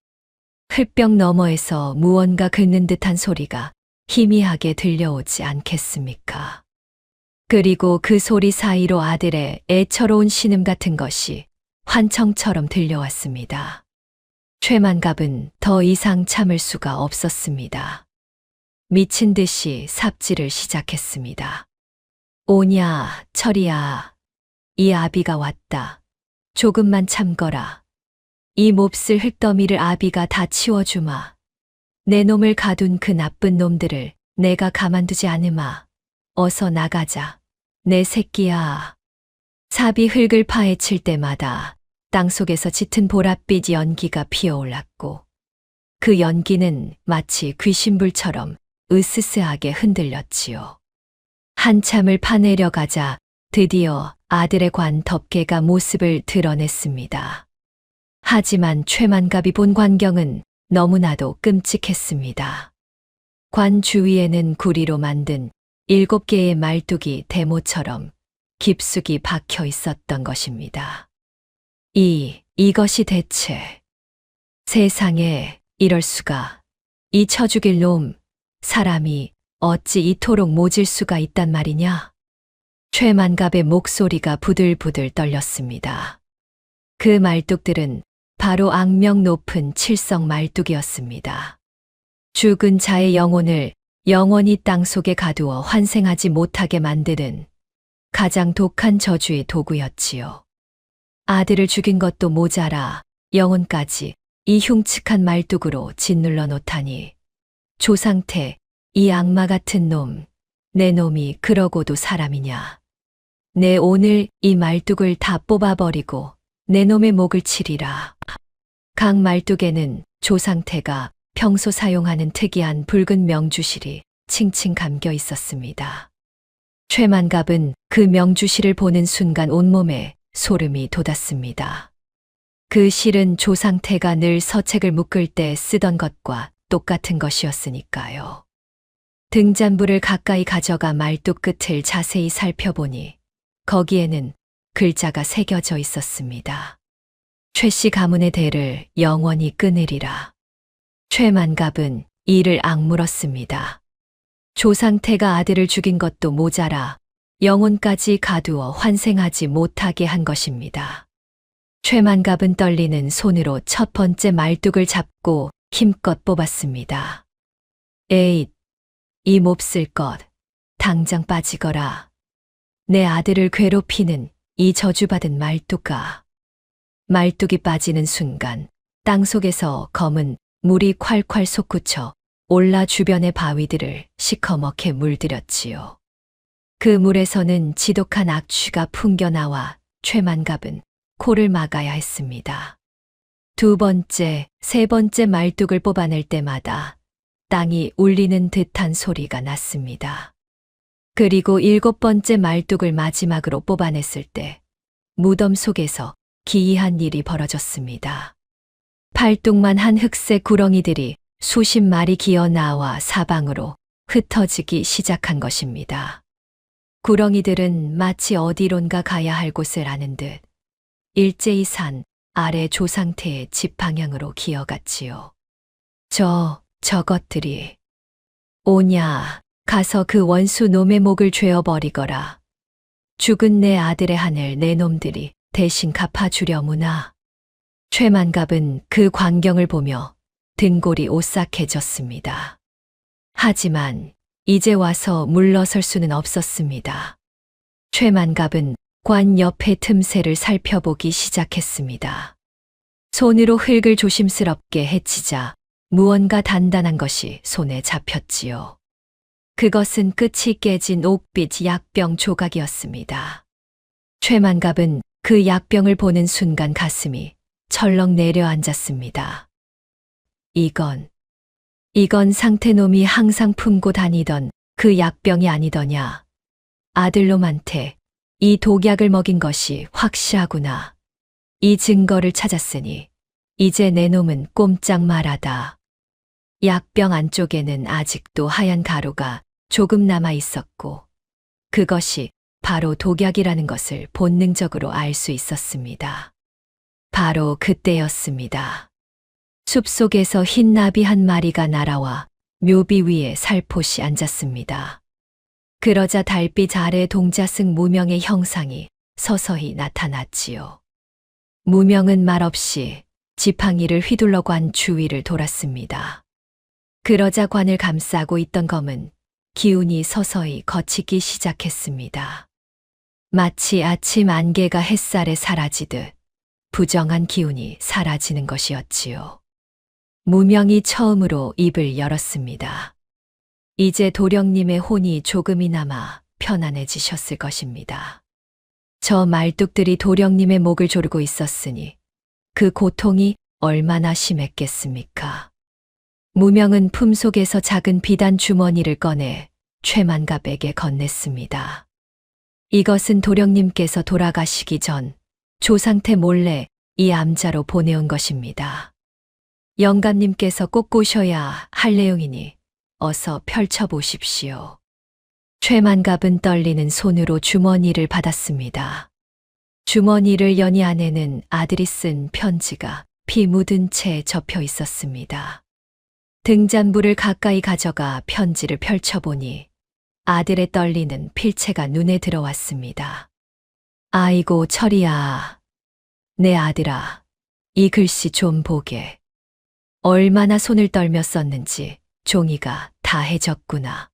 흙벽 너머에서 무언가 긁는 듯한 소리가 희미하게 들려오지 않겠습니까? 그리고 그 소리 사이로 아들의 애처로운 신음 같은 것이 환청처럼 들려왔습니다. 최만갑은 더 이상 참을 수가 없었습니다. 미친 듯이 삽질을 시작했습니다. 오냐, 철이야. 이 아비가 왔다. 조금만 참거라. 이 몹쓸 흙더미를 아비가 다 치워주마. 내 놈을 가둔 그 나쁜 놈들을 내가 가만두지 않으마. 어서 나가자. 내 새끼야. 삽이 흙을 파헤칠 때마다 땅속에서 짙은 보랏빛 연기가 피어올랐고 그 연기는 마치 귀신불처럼 으스스하게 흔들렸지요. 한참을 파내려가자 드디어 아들의 관 덮개가 모습을 드러냈습니다. 하지만 최만갑이 본 광경은 너무나도 끔찍했습니다. 관 주위에는 구리로 만든 7개의 말뚝이 대모처럼 깊숙이 박혀 있었던 것입니다. 이것이 대체 세상에 이럴 수가. 이 쳐 죽일 놈, 사람이 어찌 이토록 모질 수가 있단 말이냐? 최만갑의 목소리가 부들부들 떨렸습니다. 그 말뚝들은 바로 악명 높은 칠성 말뚝이었습니다. 죽은 자의 영혼을 영원히 땅속에 가두어 환생하지 못하게 만드는 가장 독한 저주의 도구였지요. 아들을 죽인 것도 모자라 영혼까지 이 흉측한 말뚝으로 짓눌러 놓다니. 조상태, 이 악마 같은 놈, 내 놈이 그러고도 사람이냐. 내 오늘 이 말뚝을 다 뽑아버리고 내 놈의 목을 치리라. 각 말뚝에는 조상태가 평소 사용하는 특이한 붉은 명주실이 칭칭 감겨 있었습니다. 최만갑은 그 명주실을 보는 순간 온몸에 소름이 돋았습니다. 그 실은 조상태가 늘 서책을 묶을 때 쓰던 것과 똑같은 것이었으니까요. 등잔불을 가까이 가져가 말뚝 끝을 자세히 살펴보니 거기에는 글자가 새겨져 있었습니다. 최씨 가문의 대를 영원히 끊으리라. 최만갑은 이를 악물었습니다. 조상태가 아들을 죽인 것도 모자라 영혼까지 가두어 환생하지 못하게 한 것입니다. 최만갑은 떨리는 손으로 첫 번째 말뚝을 잡고 힘껏 뽑았습니다. 에잇, 이 몹쓸 것, 당장 빠지거라. 내 아들을 괴롭히는 이 저주받은 말뚝아. 말뚝이 빠지는 순간 땅속에서 검은 물이 콸콸 솟구쳐 올라 주변의 바위들을 시커멓게 물들였지요. 그 물에서는 지독한 악취가 풍겨나와 최만갑은 코를 막아야 했습니다. 두 번째, 세 번째 말뚝을 뽑아낼 때마다 땅이 울리는 듯한 소리가 났습니다. 그리고 일곱 번째 말뚝을 마지막으로 뽑아냈을 때 무덤 속에서 기이한 일이 벌어졌습니다. 팔뚝만한 흑색 구렁이들이 수십 마리 기어 나와 사방으로 흩어지기 시작한 것입니다. 구렁이들은 마치 어디론가 가야 할 곳을 아는 듯 일제히 산 아래 조상태의 집 방향으로 기어갔지요. 저것들이 오냐, 가서 그 원수 놈의 목을 죄어버리거라. 죽은 내 아들의 한을 내 놈들이 대신 갚아주려무나. 최만갑은 그 광경을 보며 등골이 오싹해졌습니다. 하지만 이제 와서 물러설 수는 없었습니다. 최만갑은 관 옆의 틈새를 살펴보기 시작했습니다. 손으로 흙을 조심스럽게 헤치자 무언가 단단한 것이 손에 잡혔지요. 그것은 끝이 깨진 옥빛 약병 조각이었습니다. 최만갑은 그 약병을 보는 순간 가슴이 철렁 내려앉았습니다. 이건 상태놈이 항상 품고 다니던 그 약병이 아니더냐. 아들놈한테 이 독약을 먹인 것이 확실하구나. 이 증거를 찾았으니 이제 내 놈은 꼼짝 말하다. 약병 안쪽에는 아직도 하얀 가루가 조금 남아 있었고 그것이 바로 독약이라는 것을 본능적으로 알 수 있었습니다. 바로 그때였습니다. 숲속에서 흰 나비 한 마리가 날아와 묘비 위에 살포시 앉았습니다. 그러자 달빛 아래 동자승 무명의 형상이 서서히 나타났지요. 무명은 말없이 지팡이를 휘둘러 관 주위를 돌았습니다. 그러자 관을 감싸고 있던 검은 기운이 서서히 걷히기 시작했습니다. 마치 아침 안개가 햇살에 사라지듯 부정한 기운이 사라지는 것이었지요. 무명이 처음으로 입을 열었습니다. 이제 도령님의 혼이 조금이나마 편안해지셨을 것입니다. 저 말뚝들이 도령님의 목을 조르고 있었으니 그 고통이 얼마나 심했겠습니까? 무명은 품속에서 작은 비단 주머니를 꺼내 최만갑에게 건넸습니다. 이것은 도령님께서 돌아가시기 전 조상태 몰래 이 암자로 보내온 것입니다. 영감님께서 꼭 보셔야 할 내용이니 어서 펼쳐보십시오. 최만갑은 떨리는 손으로 주머니를 받았습니다. 주머니를 여니 안에는 아들이 쓴 편지가 피 묻은 채 접혀 있었습니다. 등잔불을 가까이 가져가 편지를 펼쳐보니 아들의 떨리는 필체가 눈에 들어왔습니다. 아이고 철이야, 내 아들아, 이 글씨 좀 보게. 얼마나 손을 떨며 썼는지 종이가 다 해졌구나.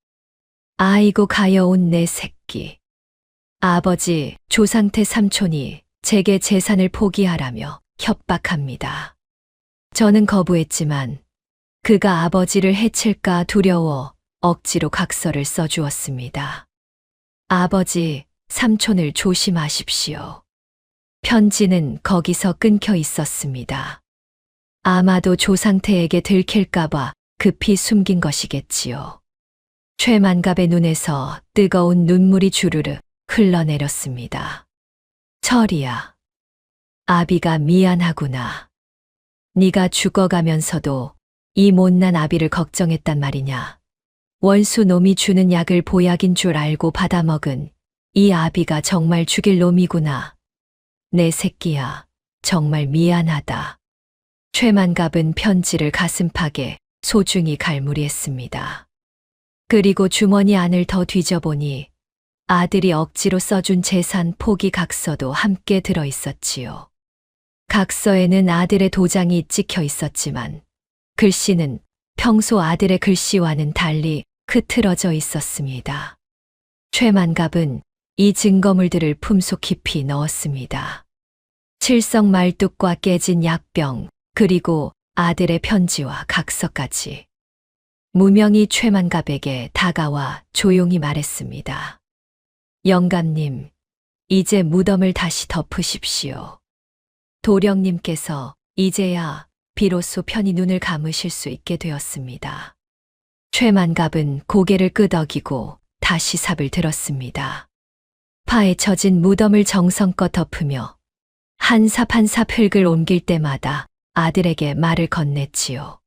아이고 가여운 내 새끼. 아버지, 조상태 삼촌이 제게 재산을 포기하라며 협박합니다. 저는 거부했지만 그가 아버지를 해칠까 두려워 억지로 각서를 써주었습니다. 아버지, 삼촌을 조심하십시오. 편지는 거기서 끊겨 있었습니다. 아마도 조상태에게 들킬까봐 급히 숨긴 것이겠지요. 최만갑의 눈에서 뜨거운 눈물이 주르르 흘러내렸습니다. 철이야, 아비가 미안하구나. 네가 죽어가면서도 이 못난 아비를 걱정했단 말이냐. 원수 놈이 주는 약을 보약인 줄 알고 받아먹은 이 아비가 정말 죽일 놈이구나. 내 새끼야, 정말 미안하다. 최만갑은 편지를 가슴팍에 소중히 갈무리했습니다. 그리고 주머니 안을 더 뒤져보니 아들이 억지로 써준 재산 포기 각서도 함께 들어 있었지요. 각서에는 아들의 도장이 찍혀 있었지만 글씨는 평소 아들의 글씨와는 달리 흐트러져 있었습니다. 최만갑은 이 증거물들을 품속 깊이 넣었습니다. 칠성 말뚝과 깨진 약병, 그리고 아들의 편지와 각서까지. 무명이 최만갑에게 다가와 조용히 말했습니다. 영감님, 이제 무덤을 다시 덮으십시오. 도령님께서 이제야 비로소 편히 눈을 감으실 수 있게 되었습니다. 최만갑은 고개를 끄덕이고 다시 삽을 들었습니다. 파헤쳐진 무덤을 정성껏 덮으며 한 삽 한 삽 흙을 옮길 때마다 아들에게 말을 건넸지요.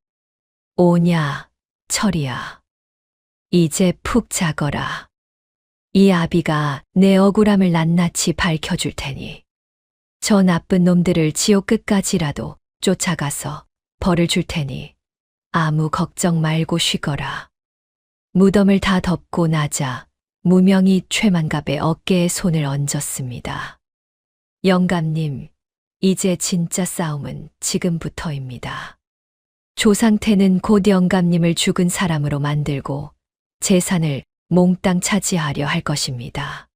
오냐, 철이야. 이제 푹 자거라. 이 아비가 내 억울함을 낱낱이 밝혀줄 테니 저 나쁜 놈들을 지옥 끝까지라도 쫓아가서 벌을 줄 테니 아무 걱정 말고 쉬거라. 무덤을 다 덮고 나자 무명이 최만갑의 어깨에 손을 얹었습니다. 영감님, 이제 진짜 싸움은 지금부터입니다. 조상태는 곧 영감님을 죽은 사람으로 만들고 재산을 몽땅 차지하려 할 것입니다.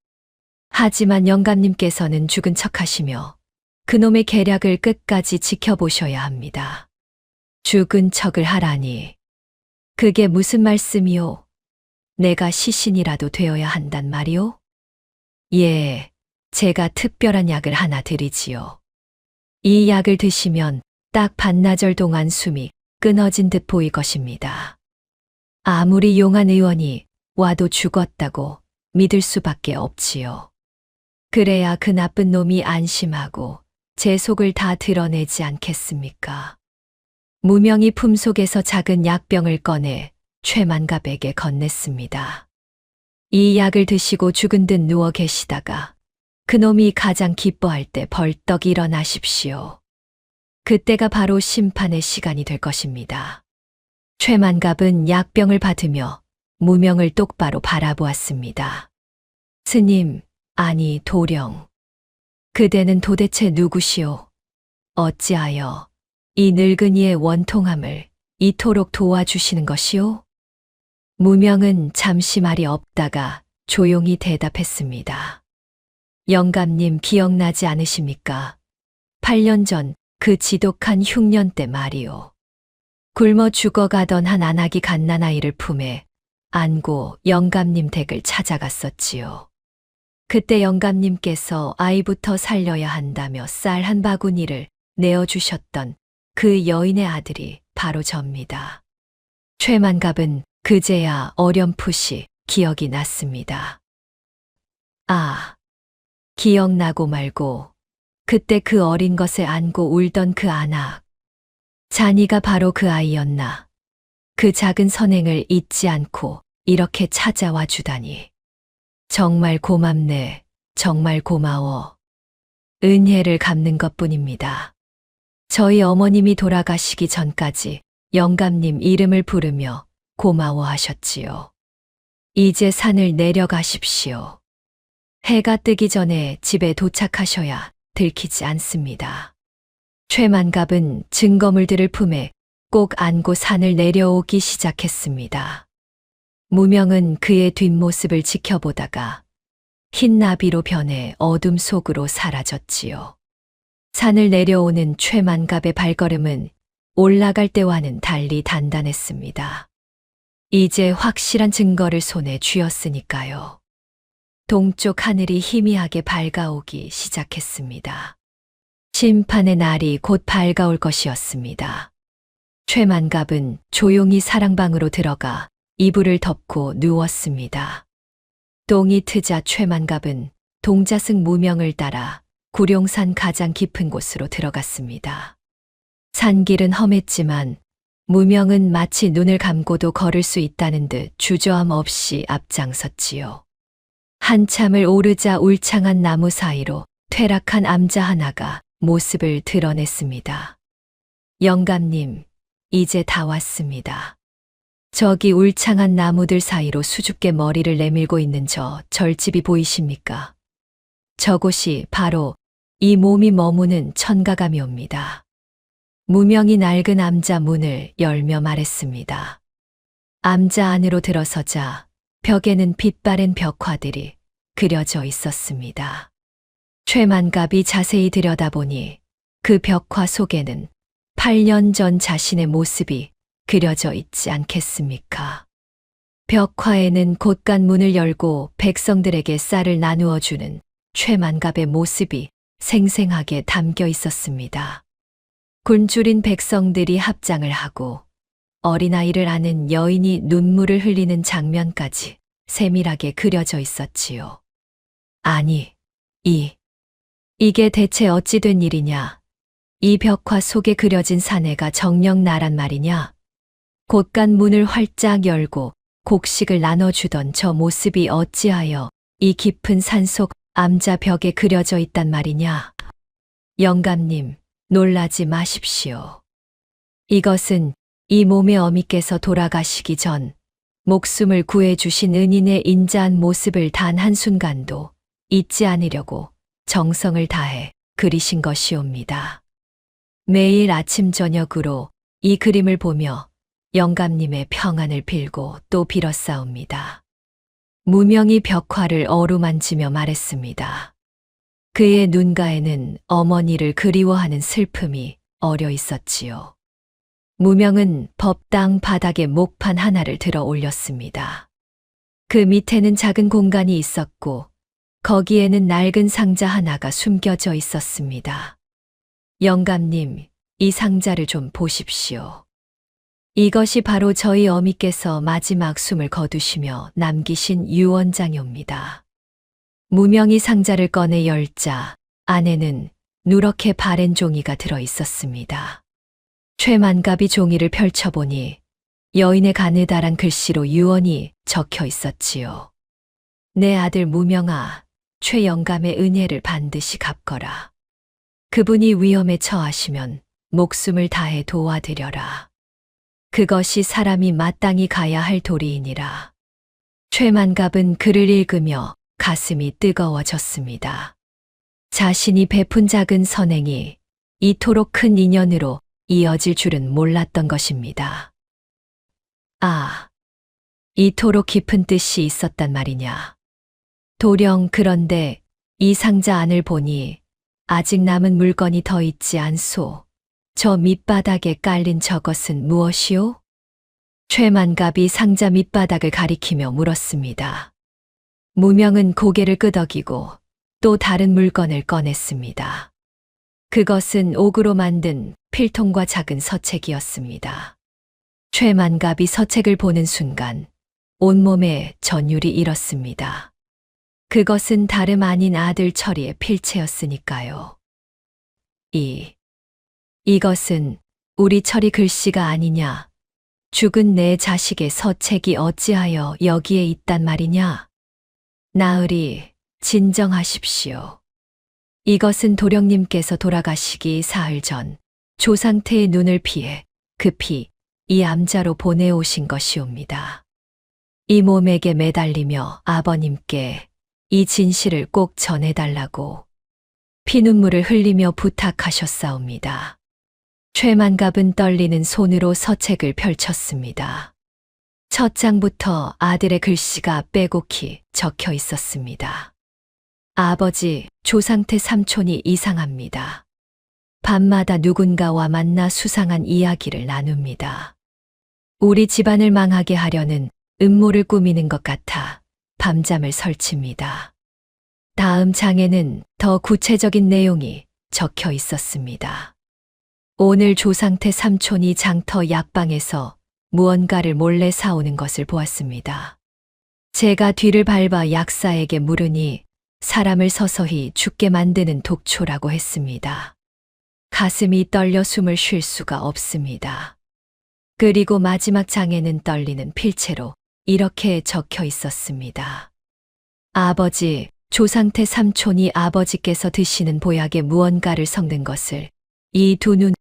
하지만 영감님께서는 죽은 척하시며 그놈의 계략을 끝까지 지켜보셔야 합니다. 죽은 척을 하라니. 그게 무슨 말씀이오? 내가 시신이라도 되어야 한단 말이오? 예, 제가 특별한 약을 하나 드리지요. 이 약을 드시면 딱 반나절 동안 숨이 끊어진 듯 보일 것입니다. 아무리 용한 의원이 와도 죽었다고 믿을 수밖에 없지요. 그래야 그 나쁜 놈이 안심하고 제 속을 다 드러내지 않겠습니까? 무명이 품속에서 작은 약병을 꺼내 최만갑에게 건넸습니다. 이 약을 드시고 죽은 듯 누워 계시다가 그놈이 가장 기뻐할 때 벌떡 일어나십시오. 그때가 바로 심판의 시간이 될 것입니다. 최만갑은 약병을 받으며 무명을 똑바로 바라보았습니다. 스님, 아니 도령. 그대는 도대체 누구시오? 어찌하여 이 늙은이의 원통함을 이토록 도와주시는 것이오? 무명은 잠시 말이 없다가 조용히 대답했습니다. 영감님 기억나지 않으십니까? 8년 전 그 지독한 흉년 때 말이오. 굶어 죽어가던 한 안하기 갓난아이를 품에 안고 영감님 댁을 찾아갔었지요. 그때 영감님께서 아이부터 살려야 한다며 쌀 한 바구니를 내어주셨던 그 여인의 아들이 바로 접니다. 최만갑은 그제야 어렴풋이 기억이 났습니다. 아, 기억나고 말고 그때 그 어린 것을 안고 울던 그 안악. 자니가 바로 그 아이였나. 그 작은 선행을 잊지 않고 이렇게 찾아와 주다니. 정말 고맙네. 정말 고마워. 은혜를 갚는 것뿐입니다. 저희 어머님이 돌아가시기 전까지 영감님 이름을 부르며 고마워하셨지요. 이제 산을 내려가십시오. 해가 뜨기 전에 집에 도착하셔야 들키지 않습니다. 최만갑은 증거물들을 품에 꼭 안고 산을 내려오기 시작했습니다. 무명은 그의 뒷모습을 지켜보다가 흰 나비로 변해 어둠 속으로 사라졌지요. 산을 내려오는 최만갑의 발걸음은 올라갈 때와는 달리 단단했습니다. 이제 확실한 증거를 손에 쥐었으니까요. 동쪽 하늘이 희미하게 밝아오기 시작했습니다. 심판의 날이 곧 밝아올 것이었습니다. 최만갑은 조용히 사랑방으로 들어가 이불을 덮고 누웠습니다. 똥이 트자 최만갑은 동자승 무명을 따라 구룡산 가장 깊은 곳으로 들어갔습니다. 산길은 험했지만 무명은 마치 눈을 감고도 걸을 수 있다는 듯 주저함 없이 앞장섰지요. 한참을 오르자 울창한 나무 사이로 퇴락한 암자 하나가 모습을 드러냈습니다. 영감님, 이제 다 왔습니다. 저기 울창한 나무들 사이로 수줍게 머리를 내밀고 있는 저 절집이 보이십니까? 저곳이 바로 이 몸이 머무는 천가감이옵니다. 무명이 낡은 암자 문을 열며 말했습니다. 암자 안으로 들어서자 벽에는 빛바랜 벽화들이 그려져 있었습니다. 최만갑이 자세히 들여다보니 그 벽화 속에는 8년 전 자신의 모습이 그려져 있지 않겠습니까? 벽화에는 곳간 문을 열고 백성들에게 쌀을 나누어 주는 최만갑의 모습이 생생하게 담겨 있었습니다. 굶주린 백성들이 합장을 하고 어린아이를 안은 여인이 눈물을 흘리는 장면까지 세밀하게 그려져 있었지요. 아니, 이게 대체 어찌 된 일이냐? 이 벽화 속에 그려진 사내가 정녕 나란 말이냐? 곳간 문을 활짝 열고 곡식을 나눠주던 저 모습이 어찌하여 이 깊은 산속 암자 벽에 그려져 있단 말이냐? 영감님, 놀라지 마십시오. 이것은 이 몸의 어미께서 돌아가시기 전 목숨을 구해주신 은인의 인자한 모습을 단 한순간도 잊지 않으려고 정성을 다해 그리신 것이옵니다. 매일 아침 저녁으로 이 그림을 보며 영감님의 평안을 빌고 또 빌었사옵니다. 무명이 벽화를 어루만지며 말했습니다. 그의 눈가에는 어머니를 그리워하는 슬픔이 어려 있었지요. 무명은 법당 바닥에 목판 하나를 들어 올렸습니다. 그 밑에는 작은 공간이 있었고 거기에는 낡은 상자 하나가 숨겨져 있었습니다. 영감님, 이 상자를 좀 보십시오. 이것이 바로 저희 어미께서 마지막 숨을 거두시며 남기신 유언장이옵니다. 무명이 상자를 꺼내 열자 안에는 누렇게 바랜 종이가 들어 있었습니다. 최만갑이 종이를 펼쳐보니 여인의 가느다란 글씨로 유언이 적혀 있었지요. 내 아들 무명아, 최영감의 은혜를 반드시 갚거라. 그분이 위험에 처하시면 목숨을 다해 도와드려라. 그것이 사람이 마땅히 가야 할 도리이니라. 최만갑은 글을 읽으며 가슴이 뜨거워졌습니다. 자신이 베푼 작은 선행이 이토록 큰 인연으로 이어질 줄은 몰랐던 것입니다. 아, 이토록 깊은 뜻이 있었단 말이냐. 도령 그런데 이 상자 안을 보니 아직 남은 물건이 더 있지 않소. 저 밑바닥에 깔린 저것은 무엇이오? 최만갑이 상자 밑바닥을 가리키며 물었습니다. 무명은 고개를 끄덕이고 또 다른 물건을 꺼냈습니다. 그것은 옥으로 만든 필통과 작은 서책이었습니다. 최만갑이 서책을 보는 순간 온몸에 전율이 일었습니다. 그것은 다름 아닌 아들 철이의 필체였으니까요. 이것은 우리 철이 글씨가 아니냐? 죽은 내 자식의 서책이 어찌하여 여기에 있단 말이냐? 나으리, 진정하십시오. 이것은 도령님께서 돌아가시기 사흘 전 조상태의 눈을 피해 급히 이 암자로 보내오신 것이옵니다. 이 몸에게 매달리며 아버님께 이 진실을 꼭 전해달라고 피눈물을 흘리며 부탁하셨사옵니다. 최만갑은 떨리는 손으로 서책을 펼쳤습니다. 첫 장부터 아들의 글씨가 빼곡히 적혀 있었습니다. 아버지, 조상태 삼촌이 이상합니다. 밤마다 누군가와 만나 수상한 이야기를 나눕니다. 우리 집안을 망하게 하려는 음모를 꾸미는 것 같아 밤잠을 설칩니다. 다음 장에는 더 구체적인 내용이 적혀 있었습니다. 오늘 조상태 삼촌이 장터 약방에서 무언가를 몰래 사오는 것을 보았습니다. 제가 뒤를 밟아 약사에게 물으니 사람을 서서히 죽게 만드는 독초라고 했습니다. 가슴이 떨려 숨을 쉴 수가 없습니다. 그리고 마지막 장에는 떨리는 필체로 이렇게 적혀 있었습니다. 아버지, 조상태 삼촌이 아버지께서 드시는 보약에 무언가를 섞는 것을 이 두 눈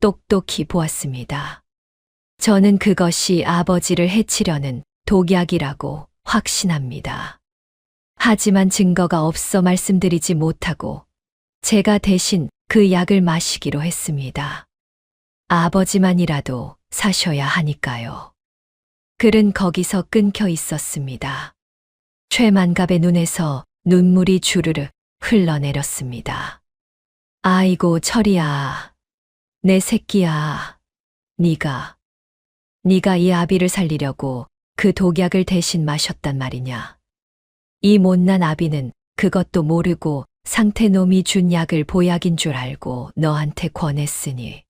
똑똑히 보았습니다. 저는 그것이 아버지를 해치려는 독약이라고 확신합니다. 하지만 증거가 없어 말씀드리지 못하고 제가 대신 그 약을 마시기로 했습니다. 아버지만이라도 사셔야 하니까요. 글은 거기서 끊겨 있었습니다. 최만갑의 눈에서 눈물이 주르르 흘러내렸습니다. 아이고 철이야. 내 새끼야. 네가 이 아비를 살리려고 그 독약을 대신 마셨단 말이냐. 이 못난 아비는 그것도 모르고 상태 놈이 준 약을 보약인 줄 알고 너한테 권했으니.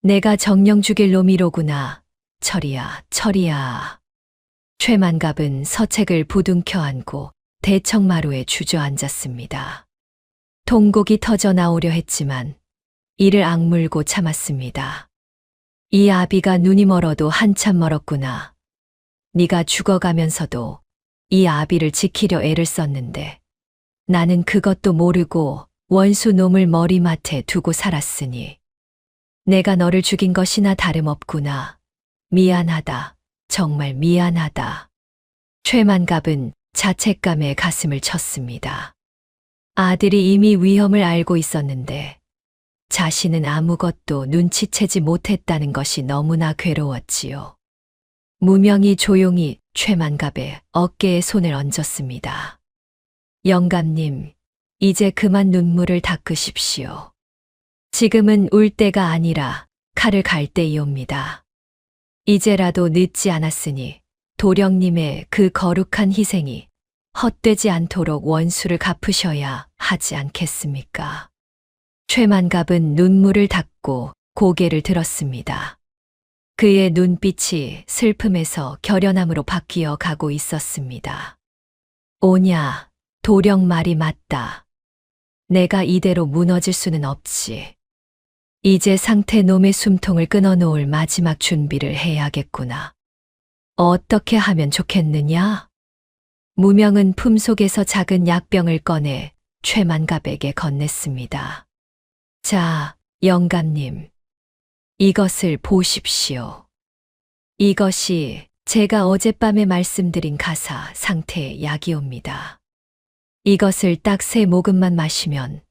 내가 정령 죽일 놈이로구나. 철이야, 철이야. 최만갑은 서책을 부둥켜 안고 대청마루에 주저앉았습니다. 통곡이 터져 나오려 했지만 이를 악물고 참았습니다. 이 아비가 눈이 멀어도 한참 멀었구나. 네가 죽어가면서도 이 아비를 지키려 애를 썼는데 나는 그것도 모르고 원수 놈을 머리맡에 두고 살았으니 내가 너를 죽인 것이나 다름없구나. 미안하다. 정말 미안하다. 최만갑은 자책감에 가슴을 쳤습니다. 아들이 이미 위험을 알고 있었는데 자신은 아무것도 눈치채지 못했다는 것이 너무나 괴로웠지요. 무명이 조용히 최만갑의 어깨에 손을 얹었습니다. 영감님, 이제 그만 눈물을 닦으십시오. 지금은 울 때가 아니라 칼을 갈 때이옵니다. 이제라도 늦지 않았으니 도령님의 그 거룩한 희생이 헛되지 않도록 원수를 갚으셔야 하지 않겠습니까? 최만갑은 눈물을 닦고 고개를 들었습니다. 그의 눈빛이 슬픔에서 결연함으로 바뀌어 가고 있었습니다. 오냐, 도령 말이 맞다. 내가 이대로 무너질 수는 없지. 이제 상태 놈의 숨통을 끊어놓을 마지막 준비를 해야겠구나. 어떻게 하면 좋겠느냐? 무명은 품속에서 작은 약병을 꺼내 최만갑에게 건넸습니다. 자, 영감님. 이것을 보십시오. 이것이 제가 어젯밤에 말씀드린 가사 상태의 약이옵니다. 이것을 딱 3모금만 마시면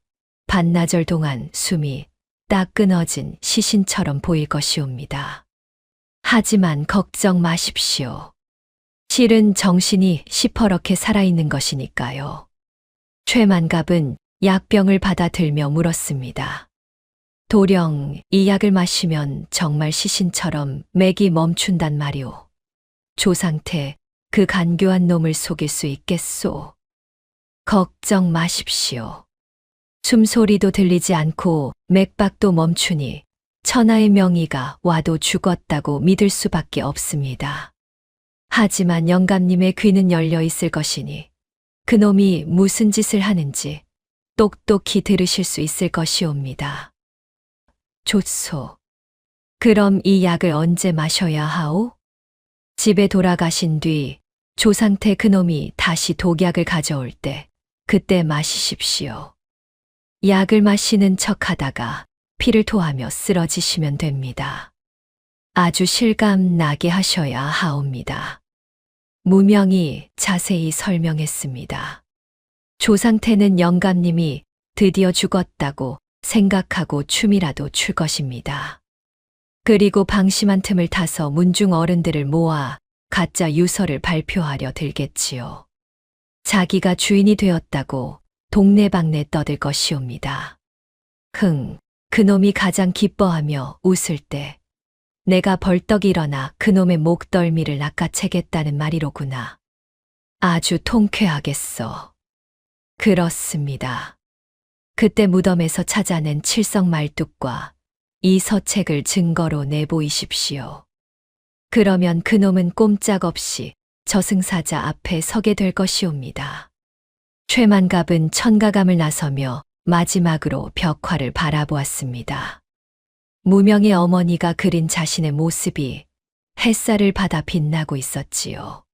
반나절 동안 숨이 딱 끊어진 시신처럼 보일 것이옵니다. 하지만 걱정 마십시오. 실은 정신이 시퍼렇게 살아있는 것이니까요. 최만갑은 약병을 받아들며 물었습니다. 도령, 이 약을 마시면 정말 시신처럼 맥이 멈춘단 말이오. 조상태, 그 간교한 놈을 속일 수 있겠소. 걱정 마십시오. 숨소리도 들리지 않고 맥박도 멈추니 천하의 명의가 와도 죽었다고 믿을 수밖에 없습니다. 하지만 영감님의 귀는 열려 있을 것이니 그놈이 무슨 짓을 하는지 똑똑히 들으실 수 있을 것이옵니다. 좋소. 그럼 이 약을 언제 마셔야 하오? 집에 돌아가신 뒤 조상태 그놈이 다시 독약을 가져올 때 그때 마시십시오. 약을 마시는 척하다가 피를 토하며 쓰러지시면 됩니다. 아주 실감 나게 하셔야 하옵니다. 무명이 자세히 설명했습니다. 조상태는 영감님이 드디어 죽었다고 생각하고 춤이라도 출 것입니다. 그리고 방심한 틈을 타서 문중 어른들을 모아 가짜 유서를 발표하려 들겠지요. 자기가 주인이 되었다고 동네방네 떠들 것이옵니다. 그놈이 가장 기뻐하며 웃을 때 내가 벌떡 일어나 그놈의 목덜미를 낚아채겠다는 말이로구나. 아주 통쾌하겠어. 그렇습니다. 그때 무덤에서 찾아낸 칠성 말뚝과 이 서책을 증거로 내보이십시오. 그러면 그놈은 꼼짝없이 저승사자 앞에 서게 될 것이옵니다. 최만갑은 천가감을 나서며 마지막으로 벽화를 바라보았습니다. 무명의 어머니가 그린 자신의 모습이 햇살을 받아 빛나고 있었지요.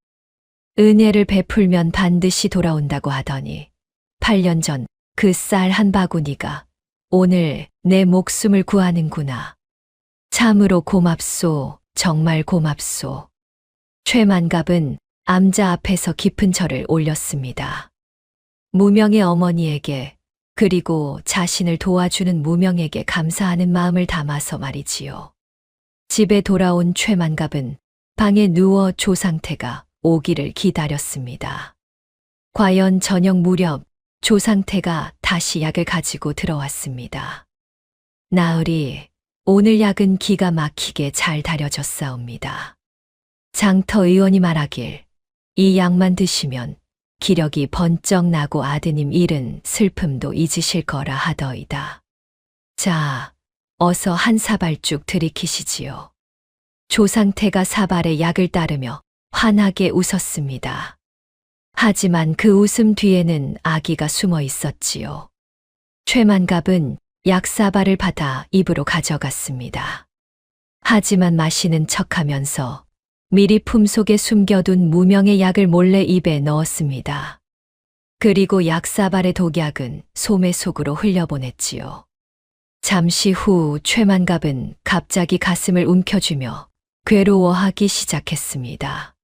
은혜를 베풀면 반드시 돌아온다고 하더니 8년 전 그 쌀 한 바구니가 오늘 내 목숨을 구하는구나. 참으로 고맙소. 정말 고맙소. 최만갑은 암자 앞에서 깊은 절을 올렸습니다. 무명의 어머니에게 그리고 자신을 도와주는 무명에게 감사하는 마음을 담아서 말이지요. 집에 돌아온 최만갑은 방에 누워 조상태가 오기를 기다렸습니다. 과연 저녁 무렵 조상태가 다시 약을 가지고 들어왔습니다. 나으리, 오늘 약은 기가 막히게 잘 다려졌사옵니다. 장터 의원이 말하길 이 약만 드시면 기력이 번쩍 나고 아드님 잃은 슬픔도 잊으실 거라 하더이다. 자, 어서 한 사발쭉 들이키시지요. 조상태가 사발의 약을 따르며 환하게 웃었습니다. 하지만 그 웃음 뒤에는 아기가 숨어 있었지요. 최만갑은 약사발을 받아 입으로 가져갔습니다. 하지만 마시는 척하면서 미리 품속에 숨겨둔 무명의 약을 몰래 입에 넣었습니다. 그리고 약사발의 독약은 소매 속으로 흘려보냈지요. 잠시 후 최만갑은 갑자기 가슴을 움켜쥐며 괴로워하기 시작했습니다.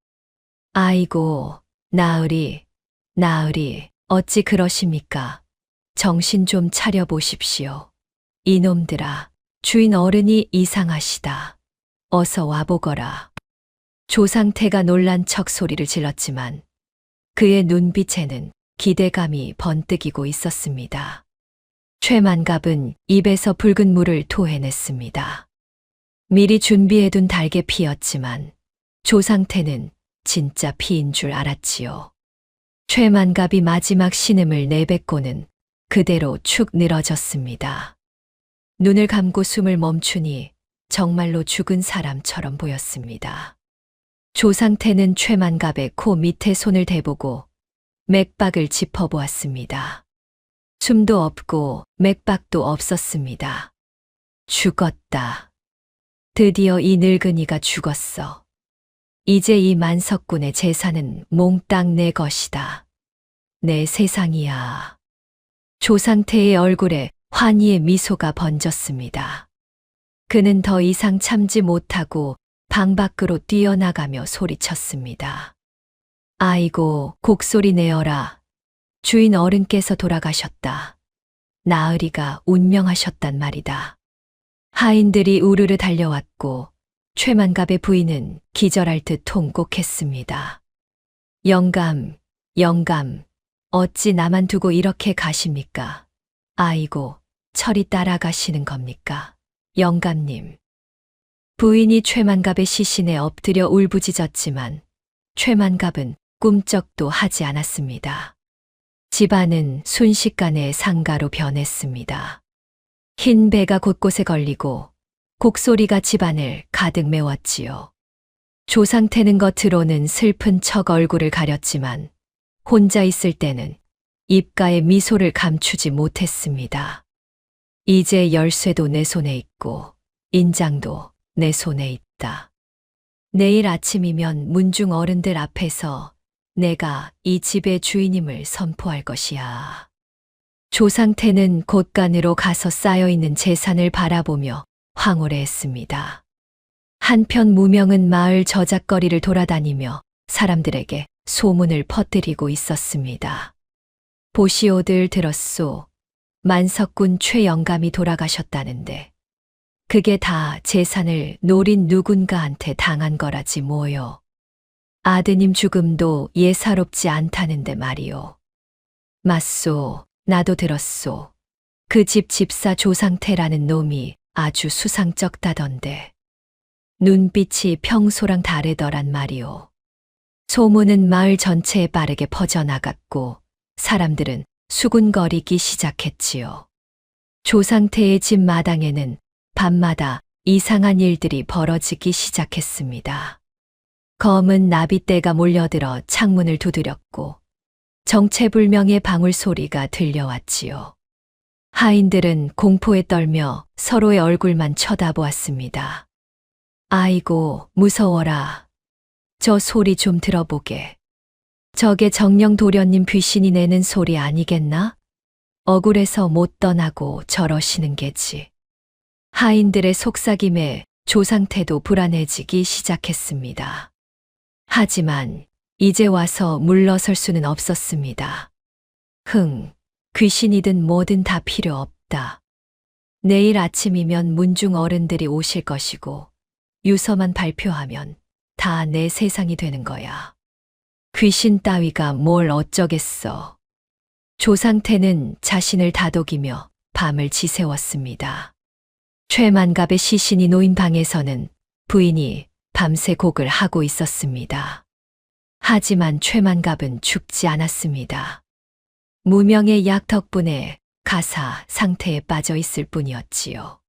아이고, 나으리, 나으리, 어찌 그러십니까? 정신 좀 차려보십시오. 이놈들아, 주인 어른이 이상하시다. 어서 와보거라. 조상태가 놀란 척 소리를 질렀지만 그의 눈빛에는 기대감이 번뜩이고 있었습니다. 최만갑은 입에서 붉은 물을 토해냈습니다. 미리 준비해둔 달개 피였지만 조상태는 진짜 피인 줄 알았지요. 최만갑이 마지막 신음을 내뱉고는 그대로 축 늘어졌습니다. 눈을 감고 숨을 멈추니 정말로 죽은 사람처럼 보였습니다. 조상태는 최만갑의 코 밑에 손을 대보고 맥박을 짚어보았습니다. 숨도 없고 맥박도 없었습니다. 죽었다. 드디어 이 늙은이가 죽었어. 이제 이 만석군의 재산은 몽땅 내 것이다. 내 세상이야. 조상태의 얼굴에 환희의 미소가 번졌습니다. 그는 더 이상 참지 못하고 방 밖으로 뛰어나가며 소리쳤습니다. 아이고, 곡소리 내어라. 주인 어른께서 돌아가셨다. 나으리가 운명하셨단 말이다. 하인들이 우르르 달려왔고 최만갑의 부인은 기절할 듯 통곡했습니다. 영감, 영감, 어찌 나만 두고 이렇게 가십니까? 아이고, 철이 따라가시는 겁니까? 영감님. 부인이 최만갑의 시신에 엎드려 울부짖었지만 최만갑은 꿈쩍도 하지 않았습니다. 집안은 순식간에 상가로 변했습니다. 흰 배가 곳곳에 걸리고 곡소리가 집안을 가득 메웠지요. 조상태는 겉으로는 슬픈 척 얼굴을 가렸지만 혼자 있을 때는 입가에 미소를 감추지 못했습니다. 이제 열쇠도 내 손에 있고 인장도 내 손에 있다. 내일 아침이면 문중 어른들 앞에서 내가 이 집의 주인임을 선포할 것이야. 조상태는 곳간으로 가서 쌓여있는 재산을 바라보며 황홀해했습니다. 한편 무명은 마을 저작거리를 돌아다니며 사람들에게 소문을 퍼뜨리고 있었습니다. 보시오들 들었소. 만석군 최영감이 돌아가셨다는데 그게 다 재산을 노린 누군가한테 당한 거라지 뭐요. 아드님 죽음도 예사롭지 않다는데 말이오. 맞소, 나도 들었소. 그 집 집사 조상태라는 놈이 아주 수상쩍다던데. 눈빛이 평소랑 다르더란 말이오. 소문은 마을 전체에 빠르게 퍼져나갔고 사람들은 수군거리기 시작했지요. 조상태의 집 마당에는 밤마다 이상한 일들이 벌어지기 시작했습니다. 검은 나비떼가 몰려들어 창문을 두드렸고 정체불명의 방울 소리가 들려왔지요. 하인들은 공포에 떨며 서로의 얼굴만 쳐다보았습니다. 아이고, 무서워라. 저 소리 좀 들어보게. 저게 정령 도련님 귀신이 내는 소리 아니겠나? 억울해서 못 떠나고 저러시는 게지. 하인들의 속삭임에 조상태도 불안해지기 시작했습니다. 하지만 이제 와서 물러설 수는 없었습니다. 귀신이든 뭐든 다 필요 없다. 내일 아침이면 문중 어른들이 오실 것이고 유서만 발표하면 다 내 세상이 되는 거야. 귀신 따위가 뭘 어쩌겠어. 조상태는 자신을 다독이며 밤을 지새웠습니다. 최만갑의 시신이 놓인 방에서는 부인이 밤새 곡을 하고 있었습니다. 하지만 최만갑은 죽지 않았습니다. 무명의 약 덕분에 가사 상태에 빠져 있을 뿐이었지요.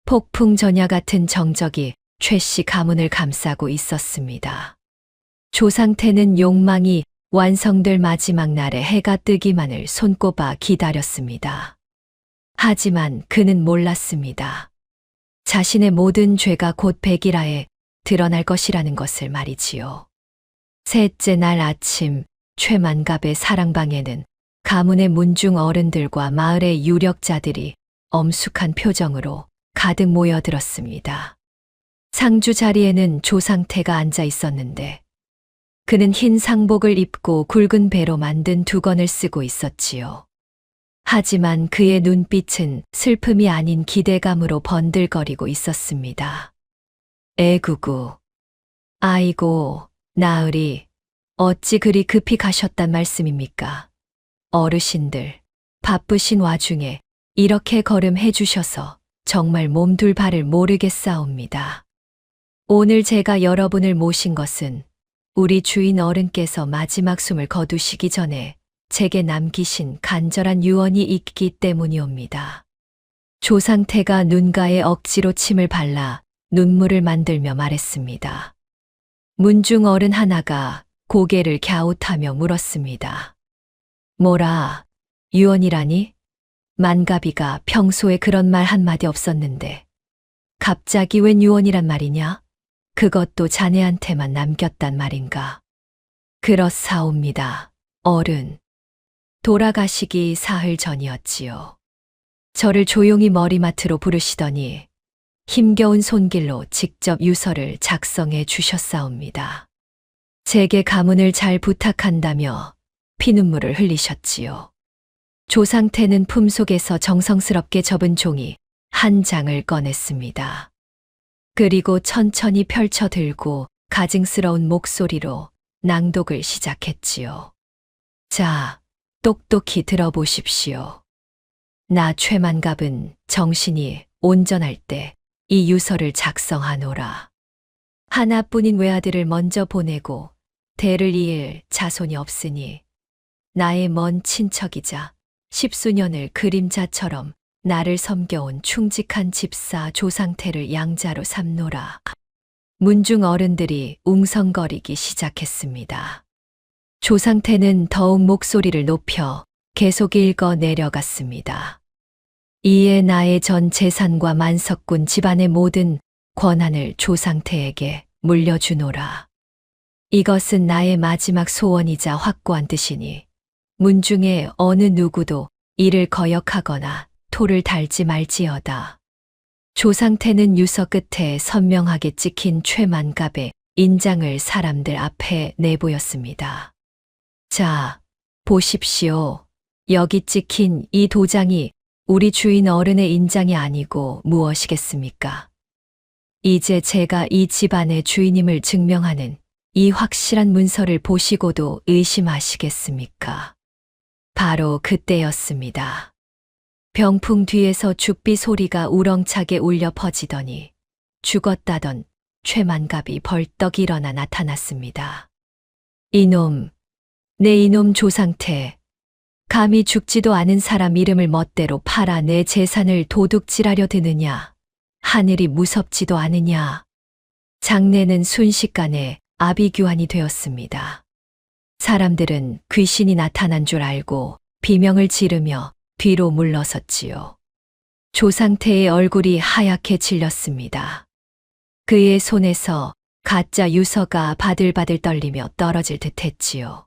폭풍 전야 같은 정적이 최씨 가문을 감싸고 있었습니다. 조상태는 욕망이 완성될 마지막 날에 해가 뜨기만을 손꼽아 기다렸습니다. 하지만 그는 몰랐습니다. 자신의 모든 죄가 곧 백일하에 드러날 것이라는 것을 말이지요. 셋째 날 아침 최만갑의 사랑방에는 가문의 문중 어른들과 마을의 유력자들이 엄숙한 표정으로 가득 모여들었습니다. 상주 자리에는 조상태가 앉아 있었는데 그는 흰 상복을 입고 굵은 배로 만든 두건을 쓰고 있었지요. 하지만 그의 눈빛은 슬픔이 아닌 기대감으로 번들거리고 있었습니다. 애구구, 아이고, 나으리, 어찌 그리 급히 가셨단 말씀입니까? 어르신들, 바쁘신 와중에 이렇게 걸음해 주셔서 정말 몸둘 바를 모르겠사옵니다. 오늘 제가 여러분을 모신 것은 우리 주인 어른께서 마지막 숨을 거두시기 전에 제게 남기신 간절한 유언이 있기 때문이옵니다. 조상태가 눈가에 억지로 침을 발라 눈물을 만들며 말했습니다. 문중 어른 하나가 고개를 갸웃하며 물었습니다. 뭐라, 유언이라니? 만갑이가 평소에 그런 말 한마디 없었는데 갑자기 웬 유언이란 말이냐? 그것도 자네한테만 남겼단 말인가? 그렇사옵니다, 어른. 돌아가시기 사흘 전이었지요. 저를 조용히 머리맡으로 부르시더니 힘겨운 손길로 직접 유서를 작성해 주셨사옵니다. 제게 가문을 잘 부탁한다며 피눈물을 흘리셨지요. 조상태는 품속에서 정성스럽게 접은 종이 한 장을 꺼냈습니다. 그리고 천천히 펼쳐 들고 가증스러운 목소리로 낭독을 시작했지요. 자, 똑똑히 들어보십시오. 나 최만갑은 정신이 온전할 때 이 유서를 작성하노라. 하나뿐인 외아들을 먼저 보내고 대를 이을 자손이 없으니 나의 먼 친척이자 십수년을 그림자처럼 나를 섬겨온 충직한 집사 조상태를 양자로 삼노라. 문중 어른들이 웅성거리기 시작했습니다. 조상태는 더욱 목소리를 높여 계속 읽어 내려갔습니다. 이에 나의 전 재산과 만석군 집안의 모든 권한을 조상태에게 물려주노라. 이것은 나의 마지막 소원이자 확고한 뜻이니 문중의 어느 누구도 이를 거역하거나 토를 달지 말지어다. 조상태는 유서 끝에 선명하게 찍힌 최만갑의 인장을 사람들 앞에 내보였습니다. 자, 보십시오. 여기 찍힌 이 도장이 우리 주인 어른의 인장이 아니고 무엇이겠습니까? 이제 제가 이 집안의 주인임을 증명하는 이 확실한 문서를 보시고도 의심하시겠습니까? 바로 그때였습니다. 병풍 뒤에서 죽비 소리가 우렁차게 울려 퍼지더니 죽었다던 최만갑이 벌떡 일어나 나타났습니다. 이놈, 내 이놈 조상태, 감히 죽지도 않은 사람 이름을 멋대로 팔아 내 재산을 도둑질하려 드느냐? 하늘이 무섭지도 않으냐? 장내는 순식간에 아비규환이 되었습니다. 사람들은 귀신이 나타난 줄 알고 비명을 지르며 뒤로 물러섰지요. 조상태의 얼굴이 하얗게 질렸습니다. 그의 손에서 가짜 유서가 바들바들 떨리며 떨어질 듯 했지요.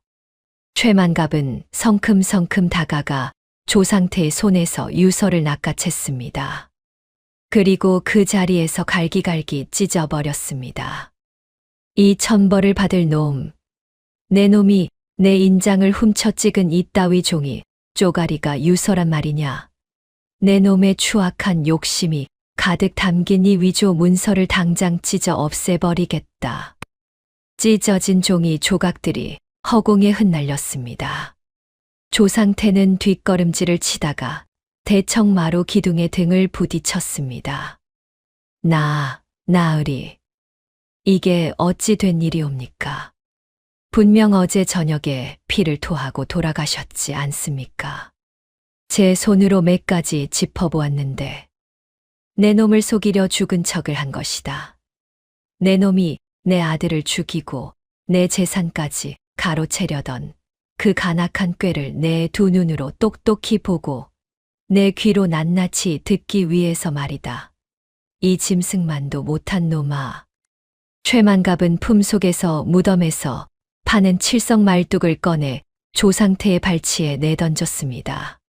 최만갑은 성큼성큼 다가가 조상태의 손에서 유서를 낚아챘습니다. 그리고 그 자리에서 갈기갈기 찢어버렸습니다. 이 천벌을 받을 놈, 내 놈이 내 인장을 훔쳐 찍은 이따위 종이 쪼가리가 유서란 말이냐. 내 놈의 추악한 욕심이 가득 담긴 이 위조 문서를 당장 찢어 없애버리겠다. 찢어진 종이 조각들이 허공에 흩날렸습니다. 조상태는 뒷걸음질을 치다가 대청마루 기둥에 등을 부딪혔습니다. 나으리. 이게 어찌 된 일이옵니까? 분명 어제 저녁에 피를 토하고 돌아가셨지 않습니까? 제 손으로 몇 가지 짚어보았는데 내 놈을 속이려 죽은 척을 한 것이다. 내 놈이 내 아들을 죽이고 내 재산까지 가로채려던 그 간악한 꾀를 내 두 눈으로 똑똑히 보고 내 귀로 낱낱이 듣기 위해서 말이다. 이 짐승만도 못한 놈아. 최만갑은 품속에서 무덤에서 파는 칠성 말뚝을 꺼내 조상태의 발치에 내던졌습니다.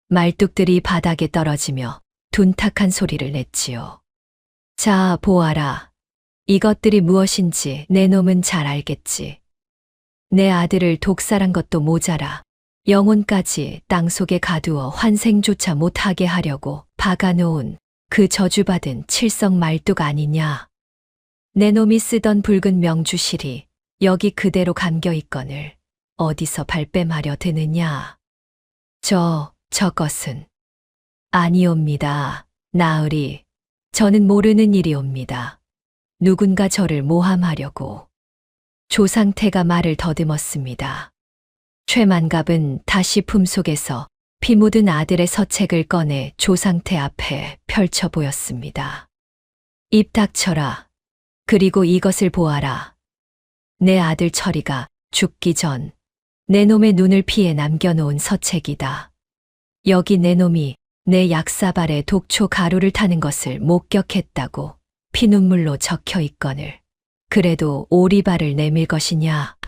말뚝들이 바닥에 떨어지며 둔탁한 소리를 냈지요. 자, 보아라. 이것들이 무엇인지 내 놈은 잘 알겠지. 내 아들을 독살한 것도 모자라 영혼까지 땅속에 가두어 환생조차 못하게 하려고 박아놓은 그 저주받은 칠성 말뚝 아니냐. 내 놈이 쓰던 붉은 명주실이 여기 그대로 감겨 있거늘 어디서 발뺌하려 드느냐. 저것은 아니옵니다. 나으리, 저는 모르는 일이옵니다. 누군가 저를 모함하려고. 조상태가 말을 더듬었습니다. 최만갑은 다시 품속에서 피 묻은 아들의 서책을 꺼내 조상태 앞에 펼쳐 보였습니다. 입 닥쳐라. 그리고 이것을 보아라. 내 아들 철이가 죽기 전 내 놈의 눈을 피해 남겨놓은 서책이다. 여기 내 놈이 내 약사발에 독초 가루를 타는 것을 목격했다고 피눈물로 적혀 있거늘. 그래도 오리발을 내밀 것이냐.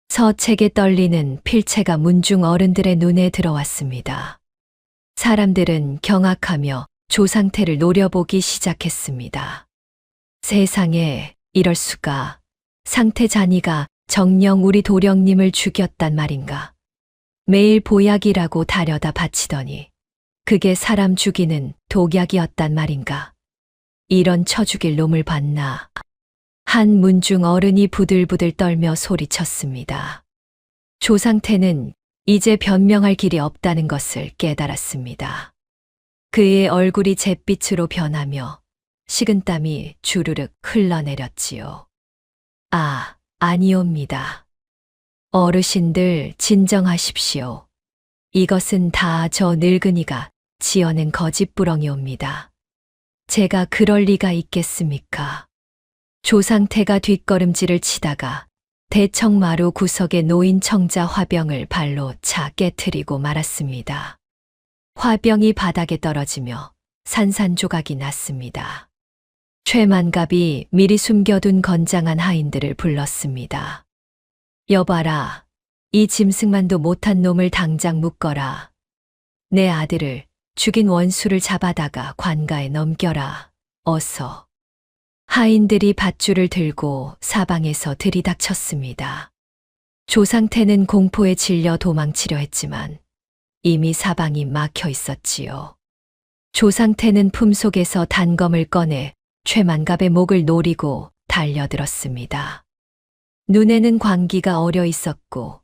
서책에 떨리는 필체가 문중 어른들의 눈에 들어왔습니다. 사람들은 경악하며 조상태를 노려보기 시작했습니다. 세상에 이럴 수가. 상태 자니가 정녕 우리 도령님을 죽였단 말인가. 매일 보약이라고 다려다 바치더니 그게 사람 죽이는 독약이었단 말인가. 이런 쳐 죽일 놈을 봤나. 한 문중 어른이 부들부들 떨며 소리쳤습니다. 조상태는 이제 변명할 길이 없다는 것을 깨달았습니다. 그의 얼굴이 잿빛으로 변하며 식은땀이 주르륵 흘러내렸지요. 아니옵니다. 어르신들 진정하십시오. 이것은 다 저 늙은이가 지어낸 거짓부렁이옵니다. 제가 그럴 리가 있겠습니까? 조상태가 뒷걸음질을 치다가 대청마루 구석에 놓인 청자 화병을 발로 차 깨트리고 말았습니다. 화병이 바닥에 떨어지며 산산조각이 났습니다. 최만갑이 미리 숨겨둔 건장한 하인들을 불렀습니다. 여봐라, 이 짐승만도 못한 놈을 당장 묶어라. 내 아들을 죽인 원수를 잡아다가 관가에 넘겨라. 어서. 하인들이 밧줄을 들고 사방에서 들이닥쳤습니다. 조상태는 공포에 질려 도망치려 했지만 이미 사방이 막혀 있었지요. 조상태는 품속에서 단검을 꺼내 최만갑의 목을 노리고 달려들었습니다. 눈에는 광기가 어려 있었고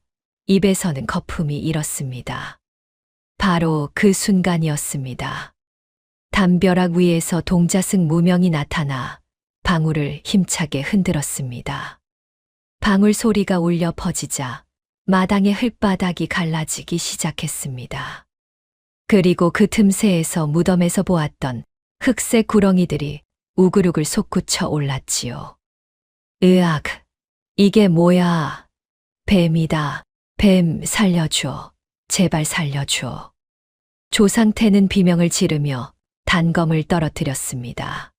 입에서는 거품이 일었습니다. 바로 그 순간이었습니다. 담벼락 위에서 동자승 무명이 나타나 방울을 힘차게 흔들었습니다. 방울 소리가 울려 퍼지자 마당의 흙바닥이 갈라지기 시작했습니다. 그리고 그 틈새에서 무덤에서 보았던 흑색 구렁이들이 우글우글 솟구쳐 올랐지요. 으악, 이게 뭐야? 뱀이다. 뱀 살려줘. 제발 살려줘. 조상태는 비명을 지르며 단검을 떨어뜨렸습니다.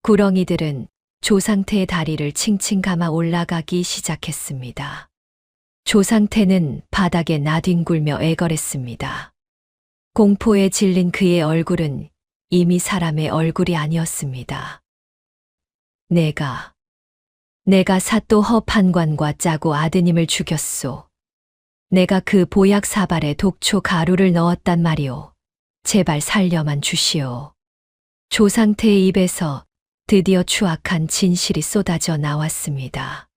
구렁이들은 조상태의 다리를 칭칭 감아 올라가기 시작했습니다. 조상태는 바닥에 나뒹굴며 애걸했습니다. 공포에 질린 그의 얼굴은 이미 사람의 얼굴이 아니었습니다. 내가 사또 허판관과 짜고 아드님을 죽였소. 내가 그 보약 사발에 독초 가루를 넣었단 말이오. 제발 살려만 주시오. 조상태의 입에서 드디어 추악한 진실이 쏟아져 나왔습니다.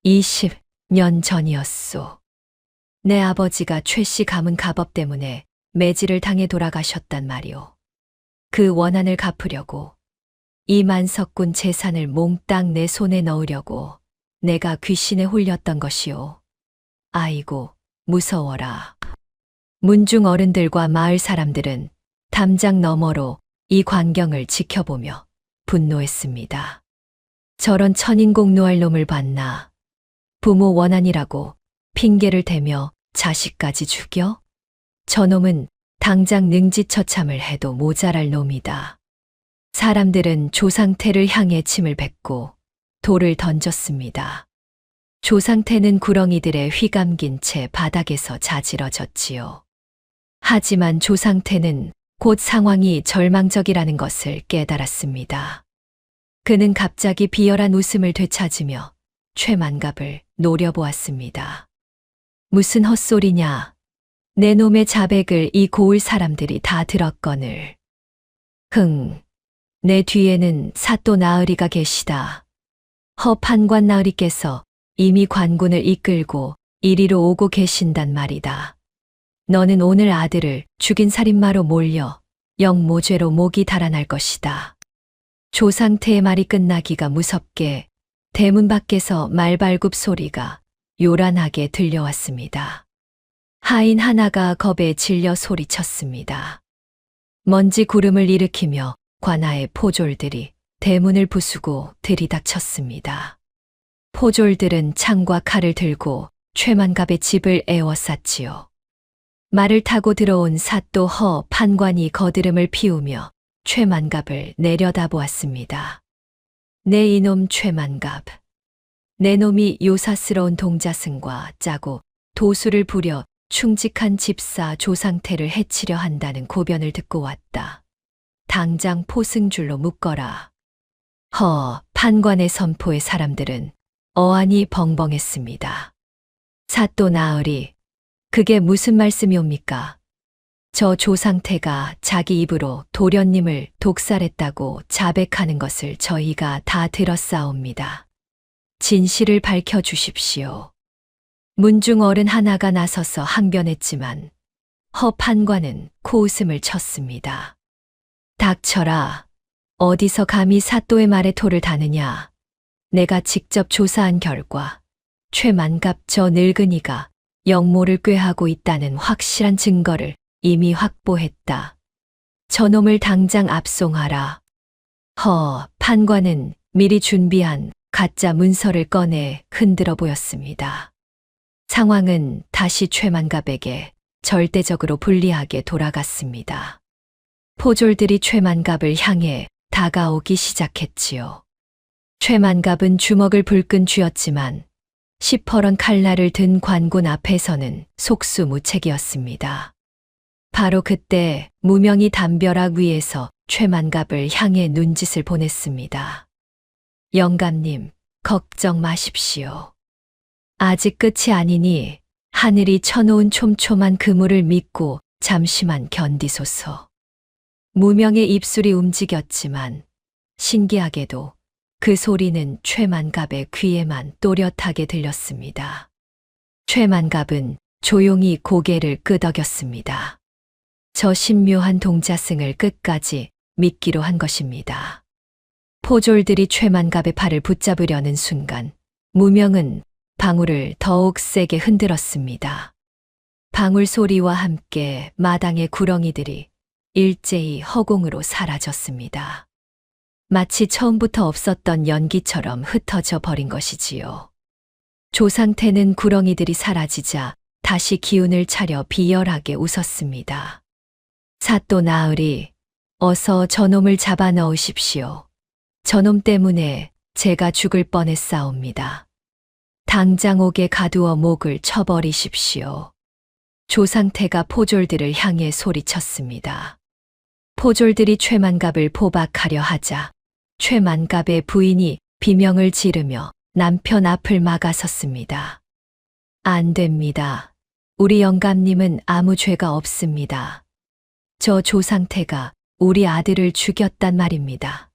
20년 전이었소. 내 아버지가 최 씨 가문 가법 때문에 매질을 당해 돌아가셨단 말이오. 그 원한을 갚으려고 이 만석군 재산을 몽땅 내 손에 넣으려고 내가 귀신에 홀렸던 것이오. 아이고, 무서워라. 문중 어른들과 마을 사람들은 담장 너머로 이 광경을 지켜보며 분노했습니다. 저런 천인공노할 놈을 봤나. 부모 원한이라고 핑계를 대며 자식까지 죽여? 저놈은 당장 능지처참을 해도 모자랄 놈이다. 사람들은 조상태를 향해 침을 뱉고 돌을 던졌습니다. 조상태는 구렁이들의 휘감긴 채 바닥에서 자지러졌지요. 하지만 조상태는 곧 상황이 절망적이라는 것을 깨달았습니다. 그는 갑자기 비열한 웃음을 되찾으며 최만갑을 노려보았습니다. 무슨 헛소리냐. 내 놈의 자백을 이 고을 사람들이 다 들었거늘. 내 뒤에는 사또 나으리가 계시다. 허 판관 나으리께서 이미 관군을 이끌고 이리로 오고 계신단 말이다. 너는 오늘 아들을 죽인 살인마로 몰려 영모죄로 목이 달아날 것이다. 조상태의 말이 끝나기가 무섭게 대문 밖에서 말발굽 소리가 요란하게 들려왔습니다. 하인 하나가 겁에 질려 소리쳤습니다. 먼지 구름을 일으키며 관아의 포졸들이 대문을 부수고 들이닥쳤습니다. 포졸들은 창과 칼을 들고 최만갑의 집을 에워쌌지요. 말을 타고 들어온 사또 허 판관이 거드름을 피우며 최만갑을 내려다보았습니다. 내 이놈 최만갑. 내 놈이 요사스러운 동자승과 짜고 도수를 부려 충직한 집사 조상태를 해치려 한다는 고변을 듣고 왔다. 당장 포승줄로 묶어라. 허 판관의 선포에 사람들은 어안이 벙벙했습니다. 사또 나으리, 그게 무슨 말씀이옵니까? 저 조상태가 자기 입으로 도련님을 독살했다고 자백하는 것을 저희가 다 들었사옵니다. 진실을 밝혀주십시오. 문중 어른 하나가 나서서 항변했지만 허 판관은 코웃음을 쳤습니다. 닥쳐라. 어디서 감히 사또의 말에 토를 다느냐. 내가 직접 조사한 결과 최만갑 저 늙은이가 영모를 꾀하고 있다는 확실한 증거를 이미 확보했다. 저놈을 당장 압송하라. 허 판관은 미리 준비한 가짜 문서를 꺼내 흔들어 보였습니다. 상황은 다시 최만갑에게 절대적으로 불리하게 돌아갔습니다. 포졸들이 최만갑을 향해 다가오기 시작했지요. 최만갑은 주먹을 불끈 쥐었지만 시퍼런 칼날을 든 관군 앞에서는 속수무책이었습니다. 바로 그때 무명이 담벼락 위에서 최만갑을 향해 눈짓을 보냈습니다. 영감님, 걱정 마십시오. 아직 끝이 아니니 하늘이 쳐놓은 촘촘한 그물을 믿고 잠시만 견디소서. 무명의 입술이 움직였지만 신기하게도 그 소리는 최만갑의 귀에만 또렷하게 들렸습니다. 최만갑은 조용히 고개를 끄덕였습니다. 저 신묘한 동자승을 끝까지 믿기로 한 것입니다. 포졸들이 최만갑의 팔을 붙잡으려는 순간 무명은 방울을 더욱 세게 흔들었습니다. 방울 소리와 함께 마당의 구렁이들이 일제히 허공으로 사라졌습니다. 마치 처음부터 없었던 연기처럼 흩어져 버린 것이지요. 조상태는 구렁이들이 사라지자 다시 기운을 차려 비열하게 웃었습니다. 사또 나으리, 어서 저놈을 잡아 넣으십시오. 저놈 때문에 제가 죽을 뻔했사옵니다. 당장 옥에 가두어 목을 쳐버리십시오. 조상태가 포졸들을 향해 소리쳤습니다. 포졸들이 최만갑을 포박하려 하자 최만갑의 부인이 비명을 지르며 남편 앞을 막아섰습니다. 안 됩니다. 우리 영감님은 아무 죄가 없습니다. 저 조상태가 우리 아들을 죽였단 말입니다.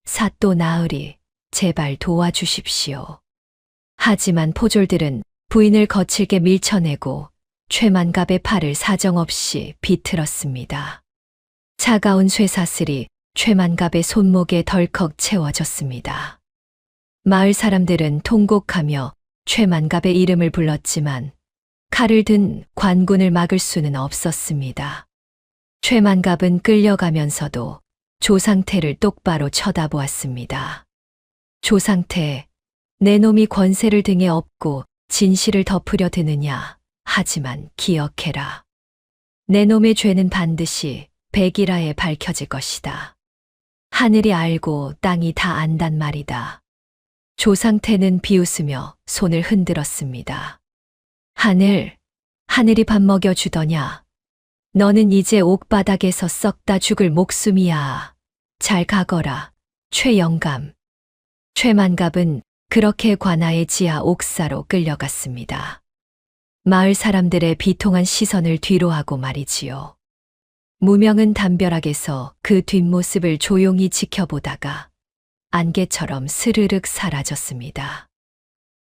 사또 나으리, 제발 도와주십시오. 하지만 포졸들은 부인을 거칠게 밀쳐내고 최만갑의 팔을 사정없이 비틀었습니다. 차가운 쇠사슬이 최만갑의 손목에 덜컥 채워졌습니다. 마을 사람들은 통곡하며 최만갑의 이름을 불렀지만 칼을 든 관군을 막을 수는 없었습니다. 최만갑은 끌려가면서도 조상태를 똑바로 쳐다보았습니다. 조상태, 내 놈이 권세를 등에 업고 진실을 덮으려 드느냐. 하지만 기억해라. 내 놈의 죄는 반드시 백일하에 밝혀질 것이다. 하늘이 알고 땅이 다 안단 말이다. 조상태는 비웃으며 손을 흔들었습니다. 하늘이 밥 먹여주더냐. 너는 이제 옥바닥에서 썩다 죽을 목숨이야. 잘 가거라, 최영감. 최만갑은 그렇게 관아의 지하 옥사로 끌려갔습니다. 마을 사람들의 비통한 시선을 뒤로하고 말이지요. 무명은 담벼락에서 그 뒷모습을 조용히 지켜보다가 안개처럼 스르륵 사라졌습니다.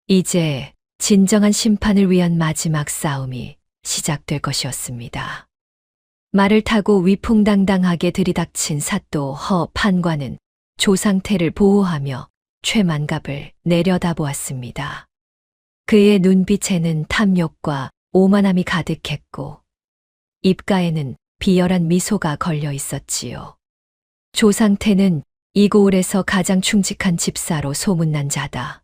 이제 진정한 심판을 위한 마지막 싸움이 시작될 것이었습니다. 말을 타고 위풍당당하게 들이닥친 사또 허 판관은 조상태를 보호하며 최만갑을 내려다보았습니다. 그의 눈빛에는 탐욕과 오만함이 가득했고 입가에는 비열한 미소가 걸려 있었지요. 조상태는 이 고을에서 가장 충직한 집사로 소문난 자다.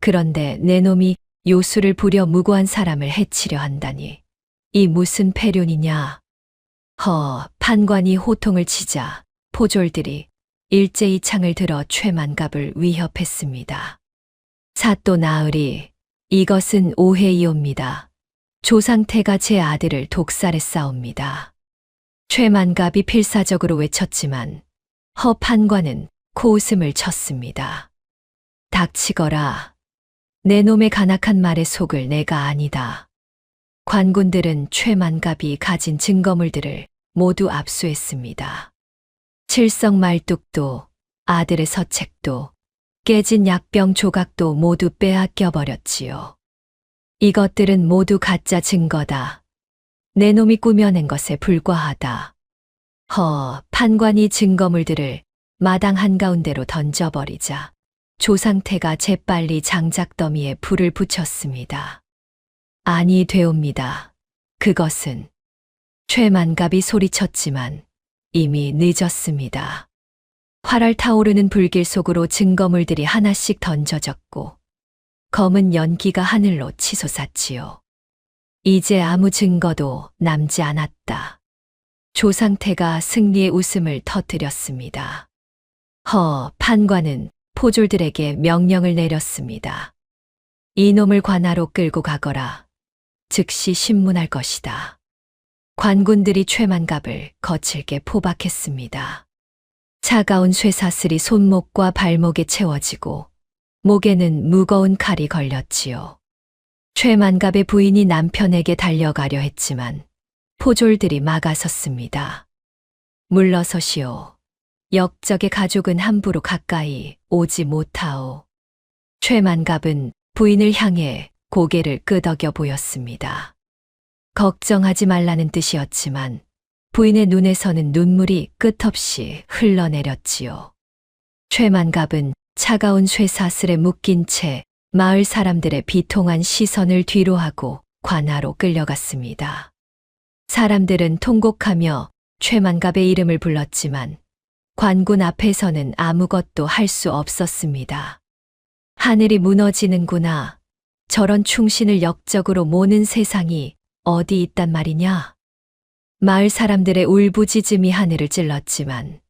그런데 내 놈이 요술을 부려 무고한 사람을 해치려 한다니. 이 무슨 패륜이냐. 판관이 호통을 치자 포졸들이 일제히 창을 들어 최만갑을 위협했습니다. 사또 나으리, 이것은 오해이옵니다. 조상태가 제 아들을 독살했사옵니다. 최만갑이 필사적으로 외쳤지만 허 판관은 코웃음을 쳤습니다. 닥치거라. 내 놈의 간악한 말에 속을 내가 아니다. 관군들은 최만갑이 가진 증거물들을 모두 압수했습니다. 칠성 말뚝도, 아들의 서책도, 깨진 약병 조각도 모두 빼앗겨 버렸지요. 이것들은 모두 가짜 증거다. 내 놈이 꾸며낸 것에 불과하다. 판관이 증거물들을 마당 한가운데로 던져버리자 조상태가 재빨리 장작더미에 불을 붙였습니다. 아니 되옵니다. 그것은. 최만갑이 소리쳤지만 이미 늦었습니다. 활활 타오르는 불길 속으로 증거물들이 하나씩 던져졌고 검은 연기가 하늘로 치솟았지요. 이제 아무 증거도 남지 않았다. 조상태가 승리의 웃음을 터뜨렸습니다. 판관은 포졸들에게 명령을 내렸습니다. 이놈을 관아로 끌고 가거라. 즉시 신문할 것이다. 관군들이 최만갑을 거칠게 포박했습니다. 차가운 쇠사슬이 손목과 발목에 채워지고 목에는 무거운 칼이 걸렸지요. 최만갑의 부인이 남편에게 달려가려 했지만 포졸들이 막아섰습니다. 물러서시오. 역적의 가족은 함부로 가까이 오지 못하오. 최만갑은 부인을 향해 고개를 끄덕여 보였습니다. 걱정하지 말라는 뜻이었지만 부인의 눈에서는 눈물이 끝없이 흘러내렸지요. 최만갑은 차가운 쇠사슬에 묶인 채 마을 사람들의 비통한 시선을 뒤로하고 관아로 끌려갔습니다. 사람들은 통곡하며 최만갑의 이름을 불렀지만 관군 앞에서는 아무것도 할 수 없었습니다. 하늘이 무너지는구나. 저런 충신을 역적으로 모는 세상이 어디 있단 말이냐. 마을 사람들의 울부짖음이 하늘을 찔렀지만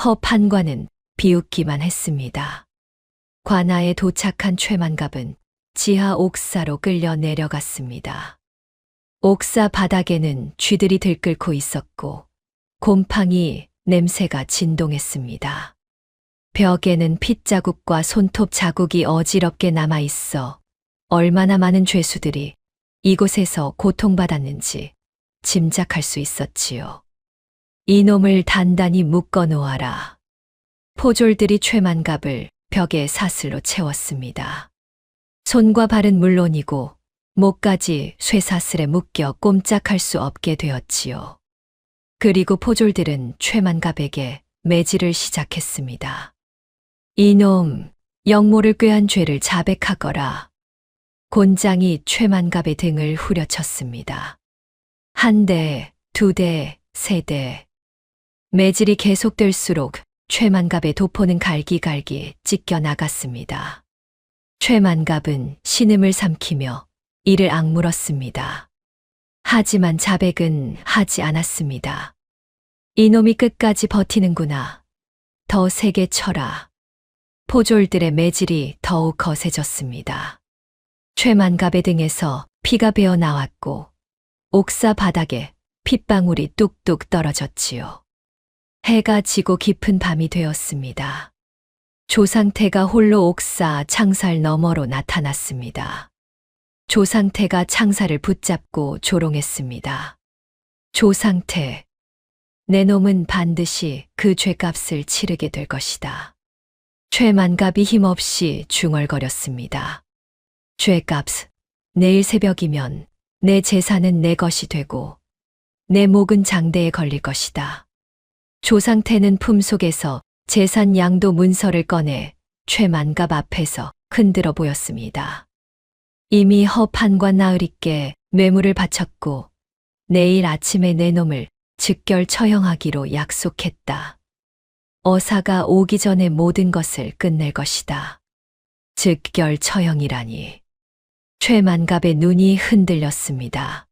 허 판관은 비웃기만 했습니다. 관아에 도착한 최만갑은 지하 옥사로 끌려 내려갔습니다. 옥사 바닥에는 쥐들이 들끓고 있었고 곰팡이 냄새가 진동했습니다. 벽에는 핏자국과 손톱 자국이 어지럽게 남아 있어 얼마나 많은 죄수들이 이곳에서 고통받았는지 짐작할 수 있었지요. 이놈을 단단히 묶어 놓아라. 포졸들이 최만갑을 벽에 사슬로 채웠습니다. 손과 발은 물론이고 목까지 쇠사슬에 묶여 꼼짝할 수 없게 되었지요. 그리고 포졸들은 최만갑에게 매질을 시작했습니다. 이놈, 영모를 꾀한 죄를 자백하거라. 곤장이 최만갑의 등을 후려쳤습니다. 한 대, 두 대, 세 대. 매질이 계속될수록 최만갑의 도포는 갈기갈기 찢겨 나갔습니다. 최만갑은 신음을 삼키며 이를 악물었습니다. 하지만 자백은 하지 않았습니다. 이놈이 끝까지 버티는구나. 더 세게 쳐라. 포졸들의 매질이 더욱 거세졌습니다. 최만갑의 등에서 피가 배어 나왔고 옥사 바닥에 핏방울이 뚝뚝 떨어졌지요. 해가 지고 깊은 밤이 되었습니다. 조상태가 홀로 옥사 창살 너머로 나타났습니다. 조상태가 창살을 붙잡고 조롱했습니다. 조상태, 내 놈은 반드시 그 죄값을 치르게 될 것이다. 최만갑이 힘없이 중얼거렸습니다. 죄값, 내일 새벽이면 내 재산은 내 것이 되고 내 목은 장대에 걸릴 것이다. 조상태는 품속에서 재산 양도 문서를 꺼내 최만갑 앞에서 흔들어 보였습니다. 이미 허판과 나으리께 뇌물을 바쳤고 내일 아침에 내 놈을 즉결 처형하기로 약속했다. 어사가 오기 전에 모든 것을 끝낼 것이다. 즉결 처형이라니. 최만갑의 눈이 흔들렸습니다.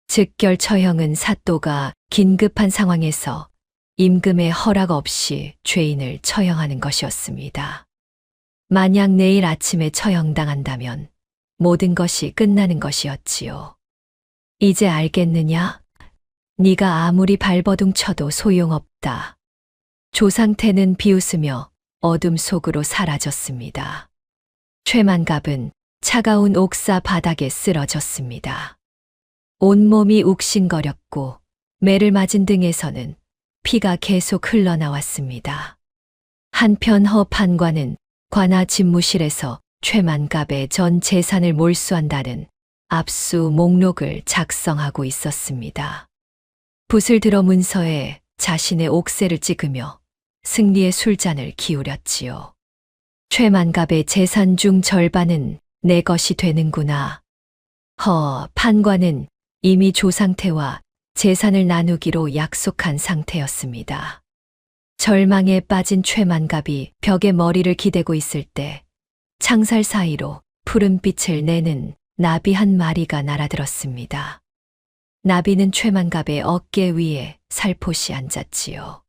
즉결 처형은 사또가 긴급한 상황에서 임금의 허락 없이 죄인을 처형하는 것이었습니다. 만약 내일 아침에 처형당한다면 모든 것이 끝나는 것이었지요. 이제 알겠느냐? 네가 아무리 발버둥 쳐도 소용없다. 조상태는 비웃으며 어둠 속으로 사라졌습니다. 최만갑은 차가운 옥사 바닥에 쓰러졌습니다. 온몸이 욱신거렸고 매를 맞은 등에서는 피가 계속 흘러나왔습니다. 한편 허판관은 관아 집무실에서 최만갑의 전 재산을 몰수한다는 압수 목록을 작성하고 있었습니다. 붓을 들어 문서에 자신의 옥새를 찍으며 승리의 술잔을 기울였지요. 최만갑의 재산 중 절반은 내 것이 되는구나. 판관은 이미 조상태와 재산을 나누기로 약속한 상태였습니다. 절망에 빠진 최만갑이 벽에 머리를 기대고 있을 때 창살 사이로 푸른빛을 내는 나비 한 마리가 날아들었습니다. 나비는 최만갑의 어깨 위에 살포시 앉았지요.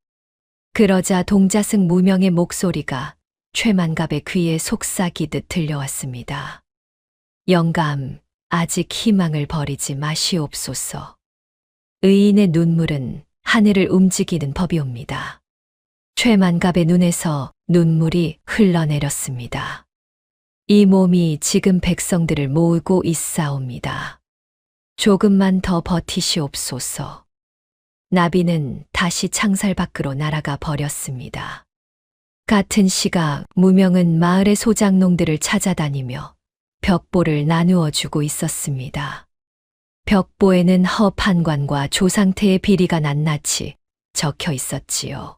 그러자 동자승 무명의 목소리가 최만갑의 귀에 속삭이듯 들려왔습니다. 영감, 아직 희망을 버리지 마시옵소서. 의인의 눈물은 하늘을 움직이는 법이옵니다. 최만갑의 눈에서 눈물이 흘러내렸습니다. 이 몸이 지금 백성들을 모으고 있사옵니다. 조금만 더 버티시옵소서. 나비는 다시 창살 밖으로 날아가 버렸습니다. 같은 시각 무명은 마을의 소장농들을 찾아다니며 벽보를 나누어 주고 있었습니다. 벽보에는 허판관과 조상태의 비리가 낱낱이 적혀 있었지요.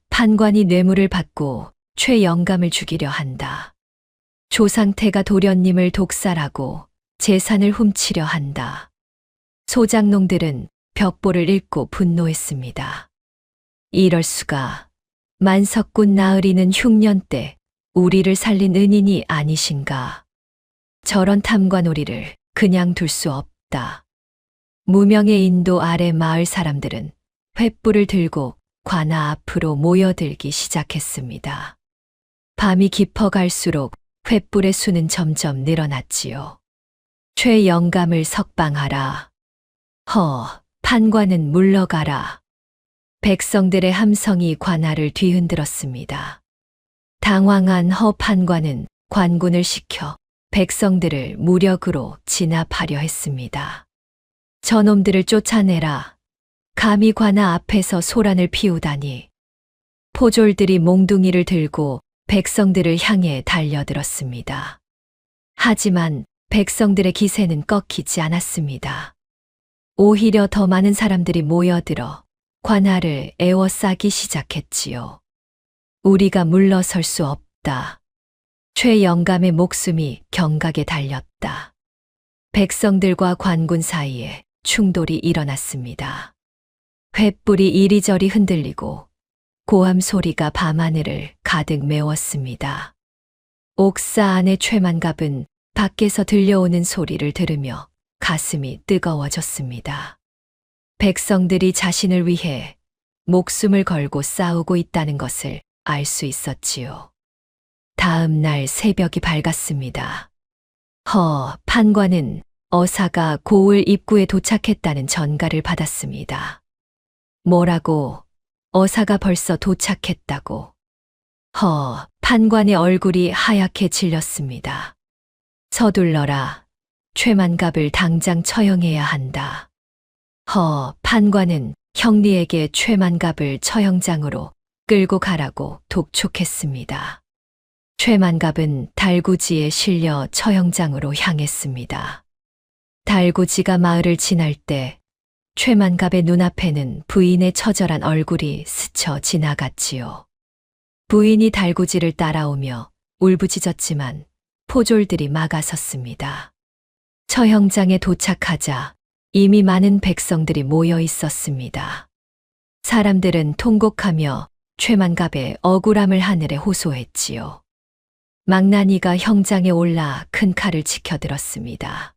판관이 뇌물을 받고 최영감을 죽이려 한다. 조상태가 도련님을 독살하고 재산을 훔치려 한다. 소장농들은 벽보를 읽고 분노했습니다. 이럴 수가. 만석군 나으리는 흉년 때 우리를 살린 은인이 아니신가. 저런 탐관오리를 그냥 둘 수 없다. 무명의 인도 아래 마을 사람들은 횃불을 들고 관아 앞으로 모여들기 시작했습니다. 밤이 깊어갈수록 횃불의 수는 점점 늘어났지요. 최영감을 석방하라. 판관은 물러가라. 백성들의 함성이 관아를 뒤흔들었습니다. 당황한 허판관은 관군을 시켜 백성들을 무력으로 진압하려 했습니다. 저놈들을 쫓아내라. 감히 관아 앞에서 소란을 피우다니. 포졸들이 몽둥이를 들고 백성들을 향해 달려들었습니다. 하지만 백성들의 기세는 꺾이지 않았습니다. 오히려 더 많은 사람들이 모여들어 관할을 에워싸기 시작했지요. 우리가 물러설 수 없다. 최 영감의 목숨이 경각에 달렸다. 백성들과 관군 사이에 충돌이 일어났습니다. 횃불이 이리저리 흔들리고 고함 소리가 밤하늘을 가득 메웠습니다. 옥사 안의 최만갑은 밖에서 들려오는 소리를 들으며 가슴이 뜨거워졌습니다. 백성들이 자신을 위해 목숨을 걸고 싸우고 있다는 것을 알 수 있었지요. 다음 날 새벽이 밝았습니다. 판관은 어사가 고을 입구에 도착했다는 전가를 받았습니다. 뭐라고? 어사가 벌써 도착했다고. 판관의 얼굴이 하얗게 질렸습니다. 서둘러라. 최만갑을 당장 처형해야 한다. 판관은 형리에게 최만갑을 처형장으로 끌고 가라고 독촉했습니다. 최만갑은 달구지에 실려 처형장으로 향했습니다. 달구지가 마을을 지날 때 최만갑의 눈앞에는 부인의 처절한 얼굴이 스쳐 지나갔지요. 부인이 달구지를 따라오며 울부짖었지만 포졸들이 막아섰습니다. 처형장에 도착하자 이미 많은 백성들이 모여 있었습니다. 사람들은 통곡하며 최만갑의 억울함을 하늘에 호소했지요. 망나니가 형장에 올라 큰 칼을 치켜들었습니다.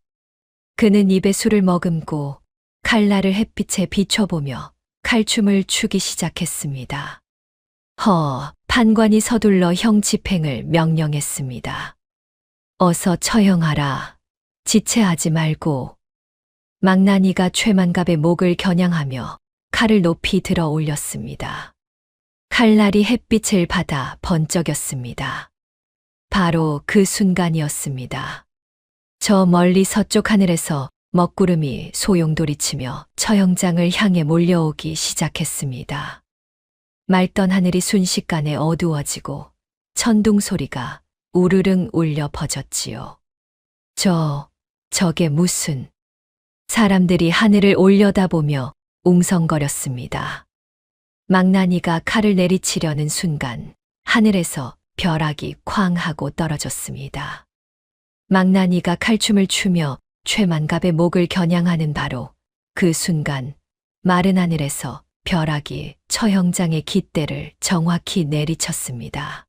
그는 입에 술을 머금고 칼날을 햇빛에 비춰보며 칼춤을 추기 시작했습니다. 판관이 서둘러 형 집행을 명령했습니다. 어서 처형하라. 지체하지 말고. 망나니가 최만갑의 목을 겨냥하며 칼을 높이 들어 올렸습니다. 칼날이 햇빛을 받아 번쩍였습니다. 바로 그 순간이었습니다. 저 멀리 서쪽 하늘에서 먹구름이 소용돌이치며 처형장을 향해 몰려오기 시작했습니다. 맑던 하늘이 순식간에 어두워지고 천둥 소리가 우르릉 울려 퍼졌지요. 저게 무슨... 사람들이 하늘을 올려다보며 웅성거렸습니다. 망나니가 칼을 내리치려는 순간 하늘에서 벼락이 쾅 하고 떨어졌습니다. 망나니가 칼춤을 추며 최만갑의 목을 겨냥하는 바로 그 순간 마른 하늘에서 벼락이 처형장의 깃대를 정확히 내리쳤습니다.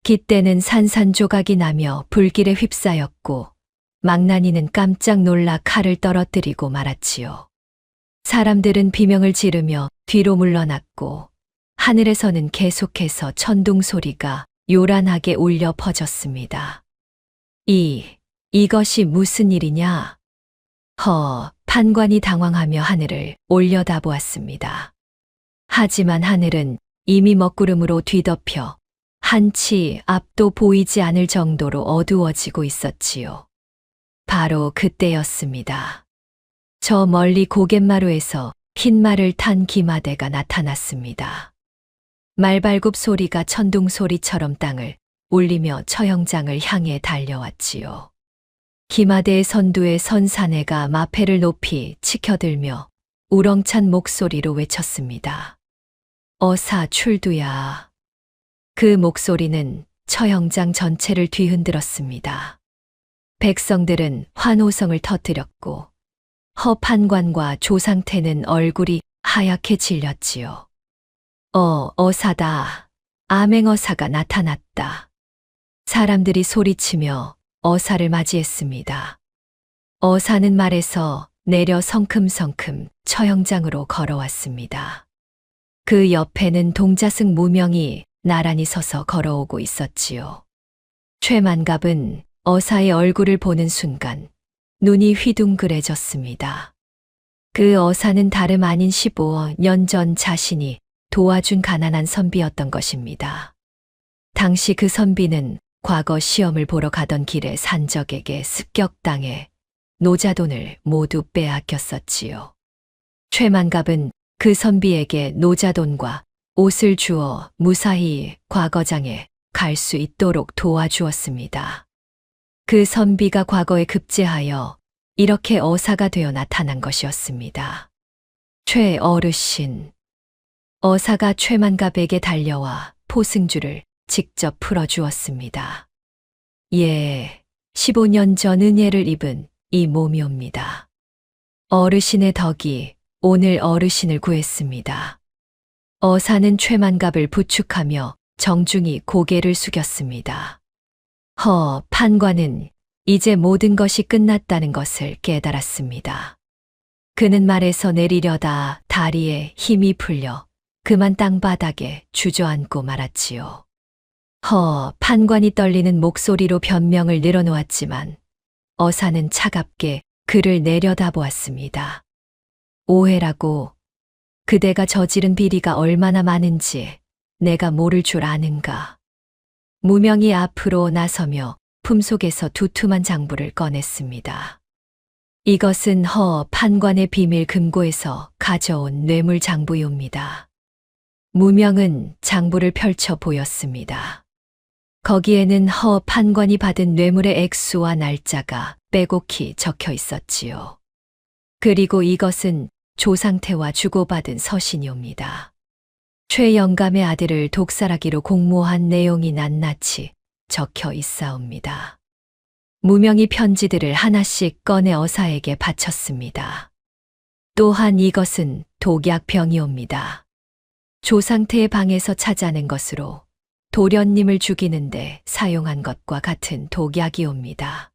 깃대는 산산조각이 나며 불길에 휩싸였고 망나니는 깜짝 놀라 칼을 떨어뜨리고 말았지요. 사람들은 비명을 지르며 뒤로 물러났고 하늘에서는 계속해서 천둥 소리가 요란하게 울려 퍼졌습니다. 이것이 무슨 일이냐? 판관이 당황하며 하늘을 올려다보았습니다. 하지만 하늘은 이미 먹구름으로 뒤덮여 한치 앞도 보이지 않을 정도로 어두워지고 있었지요. 바로 그때였습니다. 저 멀리 고갯마루에서 흰 말을 탄 기마대가 나타났습니다. 말발굽 소리가 천둥 소리처럼 땅을 울리며 처형장을 향해 달려왔지요. 기마대의 선두에 선 사내가 마패를 높이 치켜들며 우렁찬 목소리로 외쳤습니다. 어사 출두야. 그 목소리는 처형장 전체를 뒤흔들었습니다. 백성들은 환호성을 터뜨렸고 판관과 조상태는 얼굴이 하얗게 질렸지요. 어사다. 암행어사가 나타났다. 사람들이 소리치며 어사를 맞이했습니다. 어사는 말에서 내려 성큼성큼 처형장으로 걸어왔습니다. 그 옆에는 동자승 무명이 나란히 서서 걸어오고 있었지요. 최만갑은 어사의 얼굴을 보는 순간 눈이 휘둥그레졌습니다. 그 어사는 다름 아닌 15년 전 자신이 도와준 가난한 선비였던 것입니다. 당시 그 선비는 과거 시험을 보러 가던 길에 산적에게 습격당해 노자돈을 모두 빼앗겼었지요. 최만갑은 그 선비에게 노자돈과 옷을 주어 무사히 과거장에 갈 수 있도록 도와주었습니다. 그 선비가 과거에 급제하여 이렇게 어사가 되어 나타난 것이었습니다. 최 어르신. 어사가 최만갑에게 달려와 포승줄을 직접 풀어주었습니다. 예, 15년 전 은혜를 입은 이 몸이옵니다. 어르신의 덕이 오늘 어르신을 구했습니다. 어사는 최만갑을 부축하며 정중히 고개를 숙였습니다. 판관은 이제 모든 것이 끝났다는 것을 깨달았습니다. 그는 말에서 내리려다 다리에 힘이 풀려 그만 땅바닥에 주저앉고 말았지요. 판관이 떨리는 목소리로 변명을 늘어놓았지만 어사는 차갑게 그를 내려다보았습니다. 오해라고. 그대가 저지른 비리가 얼마나 많은지 내가 모를 줄 아는가. 무명이 앞으로 나서며 품속에서 두툼한 장부를 꺼냈습니다. 이것은 판관의 비밀 금고에서 가져온 뇌물 장부이옵니다. 무명은 장부를 펼쳐 보였습니다. 거기에는 판관이 받은 뇌물의 액수와 날짜가 빼곡히 적혀 있었지요. 그리고 이것은 조상태와 주고받은 서신이옵니다. 최 영감의 아들을 독살하기로 공모한 내용이 낱낱이 적혀 있사옵니다. 무명이 편지들을 하나씩 꺼내 어사에게 바쳤습니다. 또한 이것은 독약병이옵니다. 조상태의 방에서 찾아낸 것으로 도련님을 죽이는데 사용한 것과 같은 독약이옵니다.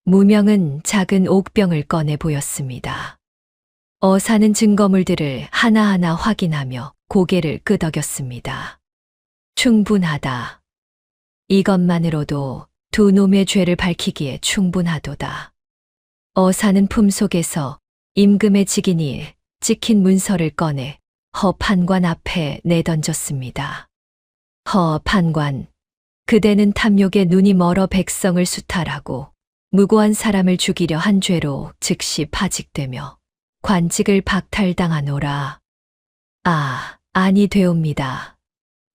무명은 작은 옥병을 꺼내 보였습니다. 어사는 증거물들을 하나하나 확인하며 고개를 끄덕였습니다. 충분하다. 이것만으로도 두 놈의 죄를 밝히기에 충분하도다. 어사는 품속에서 임금의 직인이 찍힌 문서를 꺼내 판관 앞에 내던졌습니다. 판관, 그대는 탐욕에 눈이 멀어 백성을 수탈하고 무고한 사람을 죽이려 한 죄로 즉시 파직되며 관직을 박탈당하노라. 아니 되옵니다.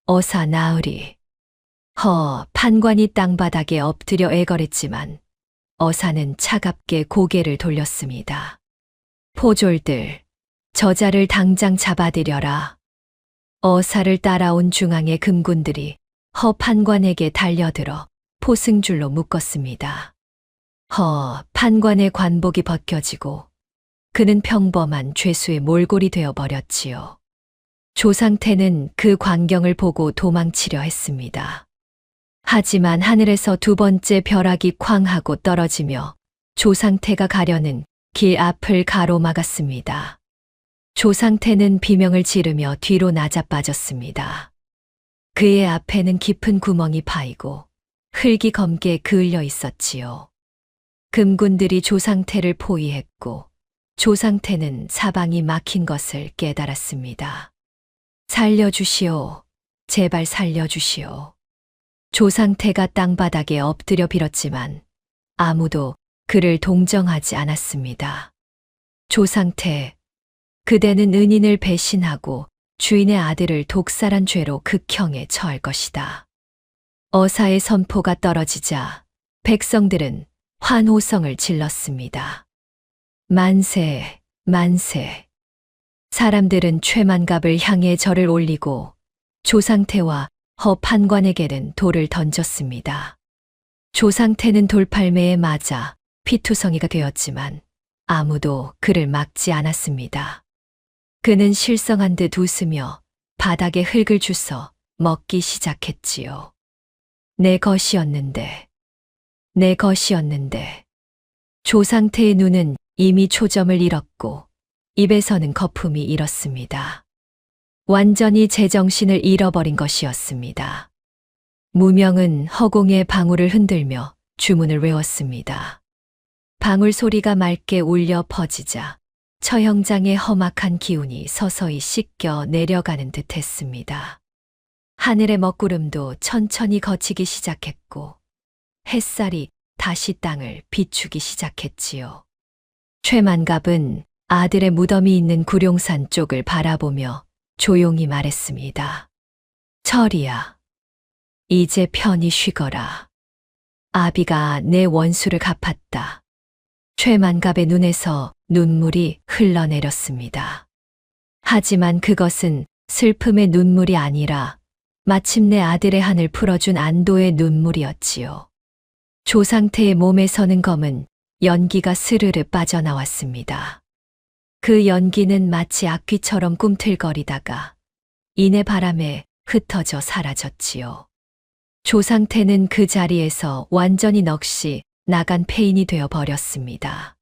어사 나으리. 판관이 땅바닥에 엎드려 애걸했지만 어사는 차갑게 고개를 돌렸습니다. 포졸들, 저자를 당장 잡아들여라. 어사를 따라온 중앙의 금군들이 판관에게 달려들어 포승줄로 묶었습니다. 판관의 관복이 벗겨지고 그는 평범한 죄수의 몰골이 되어 버렸지요. 조상태는 그 광경을 보고 도망치려 했습니다. 하지만 하늘에서 두 번째 벼락이 쾅 하고 떨어지며 조상태가 가려는 길 앞을 가로막았습니다. 조상태는 비명을 지르며 뒤로 나자빠졌습니다. 그의 앞에는 깊은 구멍이 파이고 흙이 검게 그을려 있었지요. 금군들이 조상태를 포위했고 조상태는 사방이 막힌 것을 깨달았습니다. 살려주시오. 제발 살려주시오. 조상태가 땅바닥에 엎드려 빌었지만 아무도 그를 동정하지 않았습니다. 조상태, 그대는 은인을 배신하고 주인의 아들을 독살한 죄로 극형에 처할 것이다. 어사의 선포가 떨어지자 백성들은 환호성을 질렀습니다. 만세, 만세. 사람들은 최만갑을 향해 절을 올리고 조상태와 판관에게는 돌을 던졌습니다. 조상태는 돌팔매에 맞아 피투성이가 되었지만 아무도 그를 막지 않았습니다. 그는 실성한 듯 웃으며 바닥에 흙을 주워 먹기 시작했지요. 내 것이었는데. 조상태의 눈은 이미 초점을 잃었고 입에서는 거품이 일었습니다. 완전히 제정신을 잃어버린 것이었습니다. 무명은 허공의 방울을 흔들며 주문을 외웠습니다. 방울 소리가 맑게 울려 퍼지자 처형장의 험악한 기운이 서서히 씻겨 내려가는 듯 했습니다. 하늘의 먹구름도 천천히 걷히기 시작했고 햇살이 다시 땅을 비추기 시작했지요. 최만갑은 아들의 무덤이 있는 구룡산 쪽을 바라보며 조용히 말했습니다. 철이야, 이제 편히 쉬거라. 아비가 내 원수를 갚았다. 최만갑의 눈에서 눈물이 흘러내렸습니다. 하지만 그것은 슬픔의 눈물이 아니라 마침내 아들의 한을 풀어준 안도의 눈물이었지요. 조상태의 몸에 서는 검은 연기가 스르르 빠져나왔습니다. 그 연기는 마치 악귀처럼 꿈틀거리다가 이내 바람에 흩어져 사라졌지요. 조상태는 그 자리에서 완전히 넋이 나간 폐인이 되어 버렸습니다.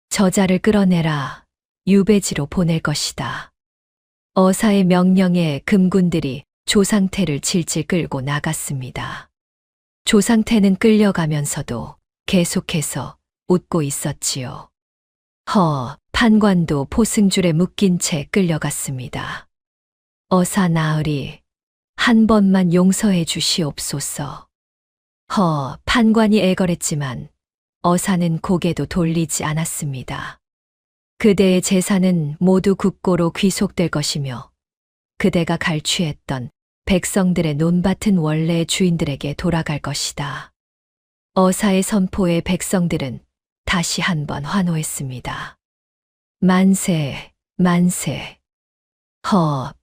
저자를 끌어내라, 유배지로 보낼 것이다. 어사의 명령에 금군들이 조상태를 질질 끌고 나갔습니다. 조상태는 끌려가면서도 계속해서 웃고 있었지요. 판관도 포승줄에 묶인 채 끌려갔습니다. 어사 나으리, 한 번만 용서해 주시옵소서. 판관이 애걸했지만 어사는 고개도 돌리지 않았습니다. 그대의 재산은 모두 국고로 귀속될 것이며 그대가 갈취했던 백성들의 논밭은 원래의 주인들에게 돌아갈 것이다. 어사의 선포에 백성들은 다시 한번 환호했습니다. 만세, 만세.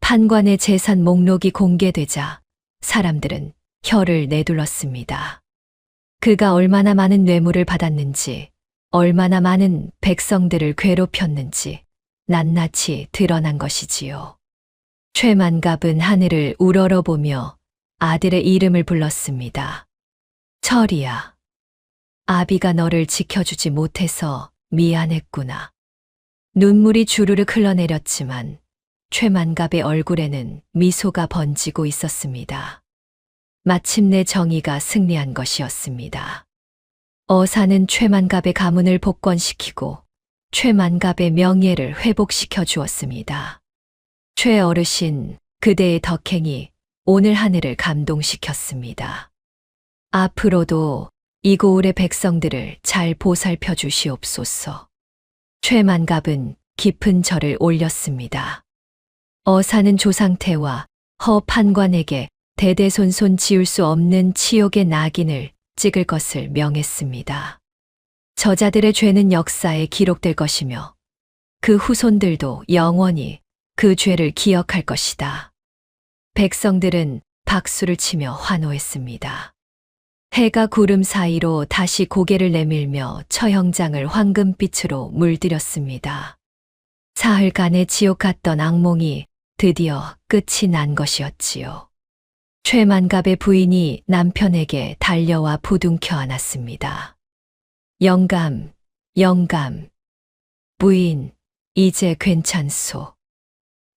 판관의 재산 목록이 공개되자 사람들은 혀를 내둘렀습니다. 그가 얼마나 많은 뇌물을 받았는지, 얼마나 많은 백성들을 괴롭혔는지 낱낱이 드러난 것이지요. 최만갑은 하늘을 우러러보며 아들의 이름을 불렀습니다. 철이야. 아비가 너를 지켜주지 못해서 미안했구나. 눈물이 주르륵 흘러내렸지만 최만갑의 얼굴에는 미소가 번지고 있었습니다. 마침내 정의가 승리한 것이었습니다. 어사는 최만갑의 가문을 복권시키고 최만갑의 명예를 회복시켜 주었습니다. 최어르신, 그대의 덕행이 오늘 하늘을 감동시켰습니다. 앞으로도 이고을의 백성들을 잘 보살펴 주시옵소서. 최만갑은 깊은 절을 올렸습니다. 어사는 조상태와 판관에게 대대손손 지울 수 없는 치욕의 낙인을 찍을 것을 명했습니다. 저자들의 죄는 역사에 기록될 것이며 그 후손들도 영원히 그 죄를 기억할 것이다. 백성들은 박수를 치며 환호했습니다. 해가 구름 사이로 다시 고개를 내밀며 처형장을 황금빛으로 물들였습니다. 사흘간의 지옥 같던 악몽이 드디어 끝이 난 것이었지요. 최만갑의 부인이 남편에게 달려와 부둥켜 안았습니다. 영감, 영감. 부인, 이제 괜찮소.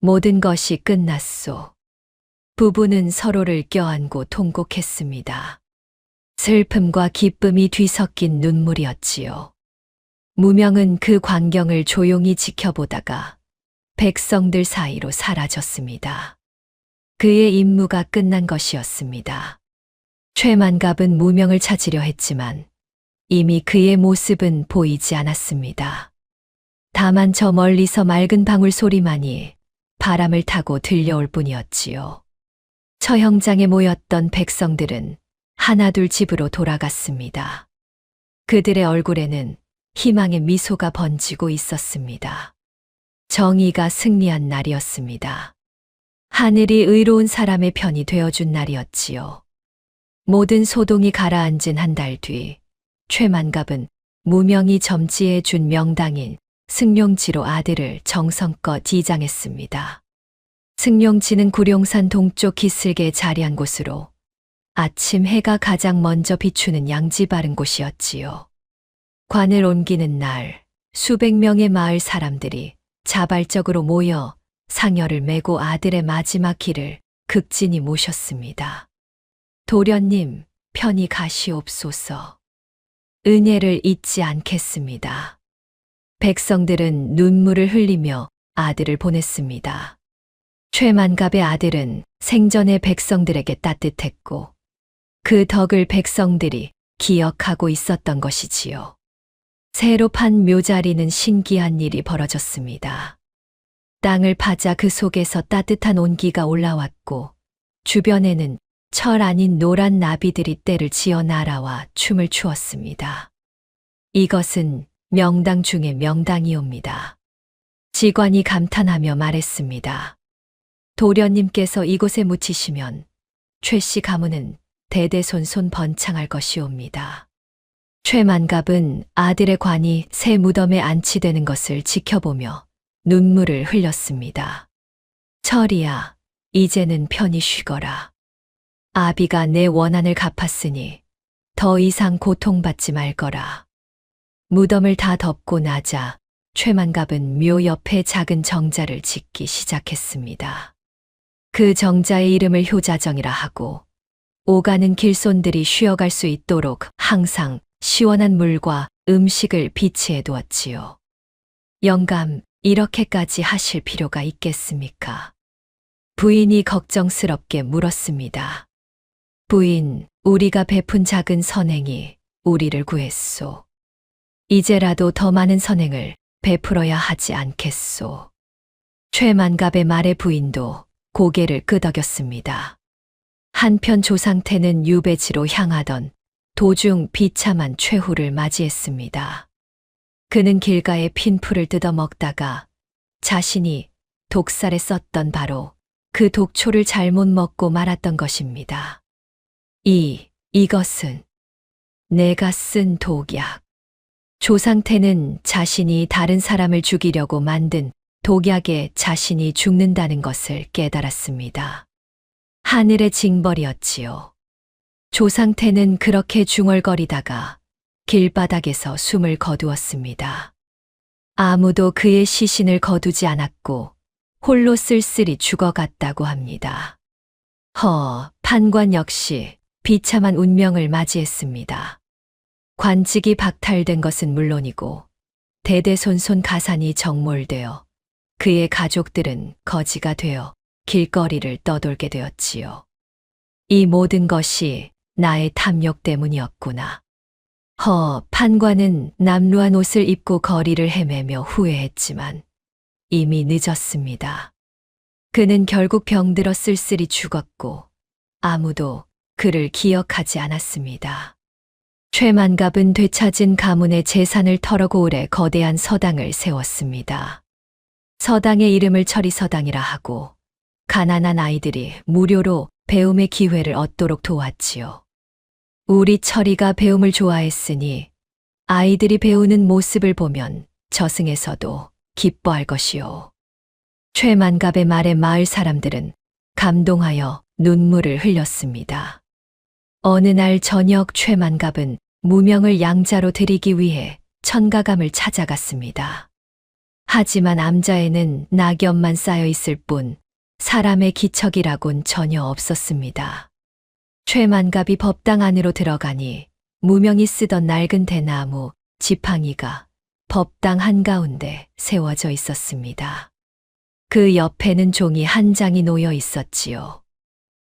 모든 것이 끝났소. 부부는 서로를 껴안고 통곡했습니다. 슬픔과 기쁨이 뒤섞인 눈물이었지요. 무명은 그 광경을 조용히 지켜보다가 백성들 사이로 사라졌습니다. 그의 임무가 끝난 것이었습니다. 최만갑은 무명을 찾으려 했지만 이미 그의 모습은 보이지 않았습니다. 다만 저 멀리서 맑은 방울 소리만이 바람을 타고 들려올 뿐이었지요. 처형장에 모였던 백성들은 하나둘 집으로 돌아갔습니다. 그들의 얼굴에는 희망의 미소가 번지고 있었습니다. 정의가 승리한 날이었습니다. 하늘이 의로운 사람의 편이 되어준 날이었지요. 모든 소동이 가라앉은 한 달 뒤, 최만갑은 무명이 점지해 준 명당인 승룡지로 아들을 정성껏 이장했습니다. 승룡지는 구룡산 동쪽 기슭에 자리한 곳으로 아침 해가 가장 먼저 비추는 양지 바른 곳이었지요. 관을 옮기는 날, 수백 명의 마을 사람들이 자발적으로 모여 상여를 메고 아들의 마지막 길을 극진히 모셨습니다. 도련님, 편히 가시옵소서. 은혜를 잊지 않겠습니다. 백성들은 눈물을 흘리며 아들을 보냈습니다. 최만갑의 아들은 생전에 백성들에게 따뜻했고 그 덕을 백성들이 기억하고 있었던 것이지요. 새로 판 묘자리는 신기한 일이 벌어졌습니다. 땅을 파자 그 속에서 따뜻한 온기가 올라왔고 주변에는 철 아닌 노란 나비들이 떼를 지어 날아와 춤을 추었습니다. 이것은 명당 중의 명당이옵니다. 직관이 감탄하며 말했습니다. 도련님께서 이곳에 묻히시면 최씨 가문은 대대손손 번창할 것이옵니다. 최만갑은 아들의 관이 새 무덤에 안치되는 것을 지켜보며 눈물을 흘렸습니다. 철이야, 이제는 편히 쉬거라. 아비가 내 원한을 갚았으니 더 이상 고통받지 말거라. 무덤을 다 덮고 나자 최만갑은 묘 옆에 작은 정자를 짓기 시작했습니다. 그 정자의 이름을 효자정이라 하고 오가는 길손들이 쉬어갈 수 있도록 항상 시원한 물과 음식을 비치해 두었지요. 영감, 이렇게까지 하실 필요가 있겠습니까? 부인이 걱정스럽게 물었습니다. 부인, 우리가 베푼 작은 선행이 우리를 구했소. 이제라도 더 많은 선행을 베풀어야 하지 않겠소. 최만갑의 말에 부인도 고개를 끄덕였습니다. 한편 조상태는 유배지로 향하던 도중 비참한 최후를 맞이했습니다. 그는 길가에 핀 풀을 뜯어 먹다가 자신이 독살에 썼던 바로 그 독초를 잘못 먹고 말았던 것입니다. 이것은 내가 쓴 독약. 조상태는 자신이 다른 사람을 죽이려고 만든 독약에 자신이 죽는다는 것을 깨달았습니다. 하늘의 징벌이었지요. 조상태는 그렇게 중얼거리다가 길바닥에서 숨을 거두었습니다. 아무도 그의 시신을 거두지 않았고 홀로 쓸쓸히 죽어갔다고 합니다. 판관 역시 비참한 운명을 맞이했습니다. 관직이 박탈된 것은 물론이고 대대손손 가산이 정몰되어 그의 가족들은 거지가 되어 길거리를 떠돌게 되었지요. 이 모든 것이 나의 탐욕 때문이었구나. 판관은 남루한 옷을 입고 거리를 헤매며 후회했지만 이미 늦었습니다. 그는 결국 병들어 쓸쓸히 죽었고 아무도 그를 기억하지 않았습니다. 최만갑은 되찾은 가문의 재산을 털어고을에 거대한 서당을 세웠습니다. 서당의 이름을 철이서당이라 하고 가난한 아이들이 무료로 배움의 기회를 얻도록 도왔지요. 우리 철이가 배움을 좋아했으니 아이들이 배우는 모습을 보면 저승에서도 기뻐할 것이요. 최만갑의 말에 마을 사람들은 감동하여 눈물을 흘렸습니다. 어느 날 저녁 최만갑은 무명을 양자로 드리기 위해 천가감을 찾아갔습니다. 하지만 암자에는 낙엽만 쌓여 있을 뿐 사람의 기척이라곤 전혀 없었습니다. 최만갑이 법당 안으로 들어가니 무명이 쓰던 낡은 대나무 지팡이가 법당 한가운데 세워져 있었습니다. 그 옆에는 종이 한 장이 놓여 있었지요.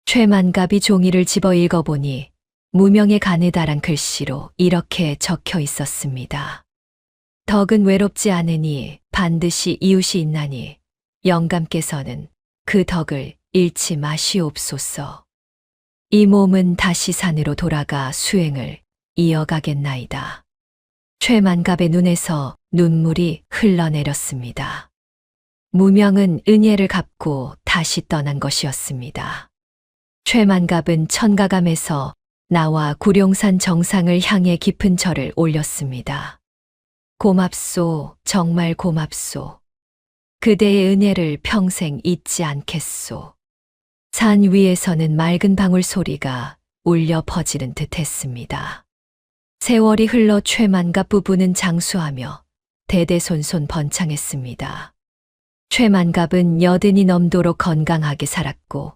최만갑이 종이를 집어 읽어보니 무명의 가느다란 글씨로 이렇게 적혀 있었습니다. 덕은 외롭지 않으니 반드시 이웃이 있나니 영감께서는 그 덕을 잃지 마시옵소서. 이 몸은 다시 산으로 돌아가 수행을 이어가겠나이다. 최만갑의 눈에서 눈물이 흘러내렸습니다. 무명은 은혜를 갚고 다시 떠난 것이었습니다. 최만갑은 천가감에서 나와 구룡산 정상을 향해 깊은 절을 올렸습니다. 고맙소, 정말 고맙소. 그대의 은혜를 평생 잊지 않겠소. 산 위에서는 맑은 방울 소리가 울려 퍼지는 듯 했습니다. 세월이 흘러 최만갑 부부는 장수하며 대대손손 번창했습니다. 최만갑은 여든이 넘도록 건강하게 살았고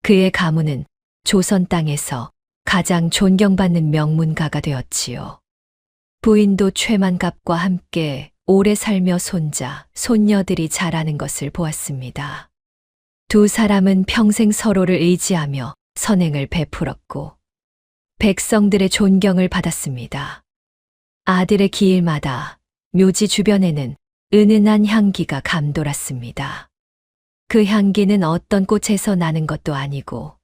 그의 가문은 조선 땅에서 가장 존경받는 명문가가 되었지요. 부인도 최만갑과 함께 오래 살며 손자, 손녀들이 자라는 것을 보았습니다. 두 사람은 평생 서로를 의지하며 선행을 베풀었고 백성들의 존경을 받았습니다. 아들의 기일마다 묘지 주변에는 은은한 향기가 감돌았습니다. 그 향기는 어떤 꽃에서 나는 것도 아니고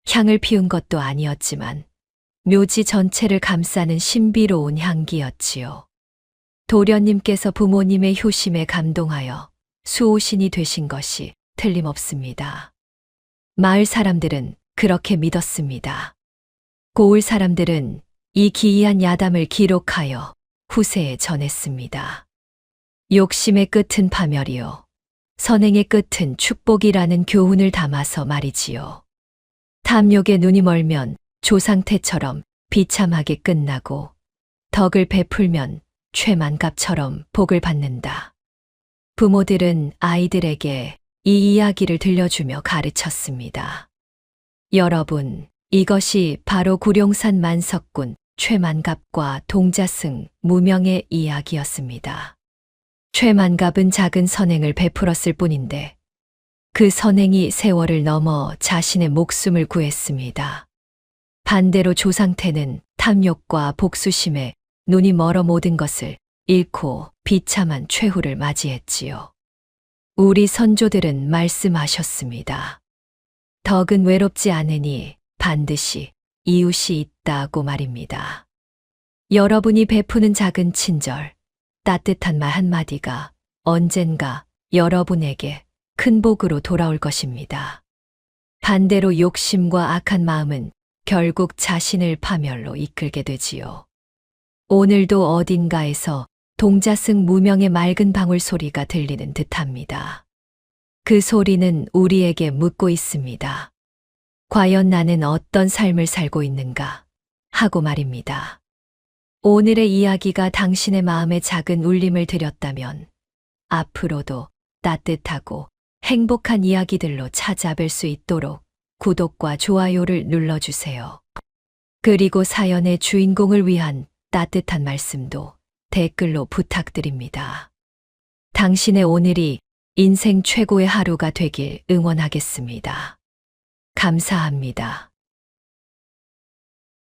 향을 피운 것도 아니었지만 묘지 전체를 감싸는 신비로운 향기였지요. 도련님께서 부모님의 효심에 감동하여 수호신이 되신 것이 틀림없습니다. 마을 사람들은 그렇게 믿었습니다. 고을 사람들은 이 기이한 야담을 기록하여 후세에 전했습니다. 욕심의 끝은 파멸이요. 선행의 끝은 축복이라는 교훈을 담아서 말이지요. 탐욕에 눈이 멀면 조상태처럼 비참하게 끝나고 덕을 베풀면 최만갑처럼 복을 받는다. 부모들은 아이들에게 이 이야기를 들려주며 가르쳤습니다. 여러분, 이것이 바로 구룡산 만석군 최만갑과 동자승 무명의 이야기였습니다. 최만갑은 작은 선행을 베풀었을 뿐인데 그 선행이 세월을 넘어 자신의 목숨을 구했습니다. 반대로 조상태는 탐욕과 복수심에 눈이 멀어 모든 것을 잃고 비참한 최후를 맞이했지요. 우리 선조들은 말씀하셨습니다. 덕은 외롭지 않으니 반드시 이웃이 있다고 말입니다. 여러분이 베푸는 작은 친절, 따뜻한 말 한마디가 언젠가 여러분에게 큰 복으로 돌아올 것입니다. 반대로 욕심과 악한 마음은 결국 자신을 파멸로 이끌게 되지요. 오늘도 어딘가에서 동자승 무명의 맑은 방울 소리가 들리는 듯합니다. 그 소리는 우리에게 묻고 있습니다. 과연 나는 어떤 삶을 살고 있는가? 하고 말입니다. 오늘의 이야기가 당신의 마음에 작은 울림을 드렸다면 앞으로도 따뜻하고 행복한 이야기들로 찾아뵐 수 있도록 구독과 좋아요를 눌러주세요. 그리고 사연의 주인공을 위한 따뜻한 말씀도 댓글로 부탁드립니다. 당신의 오늘이 인생 최고의 하루가 되길 응원하겠습니다. 감사합니다.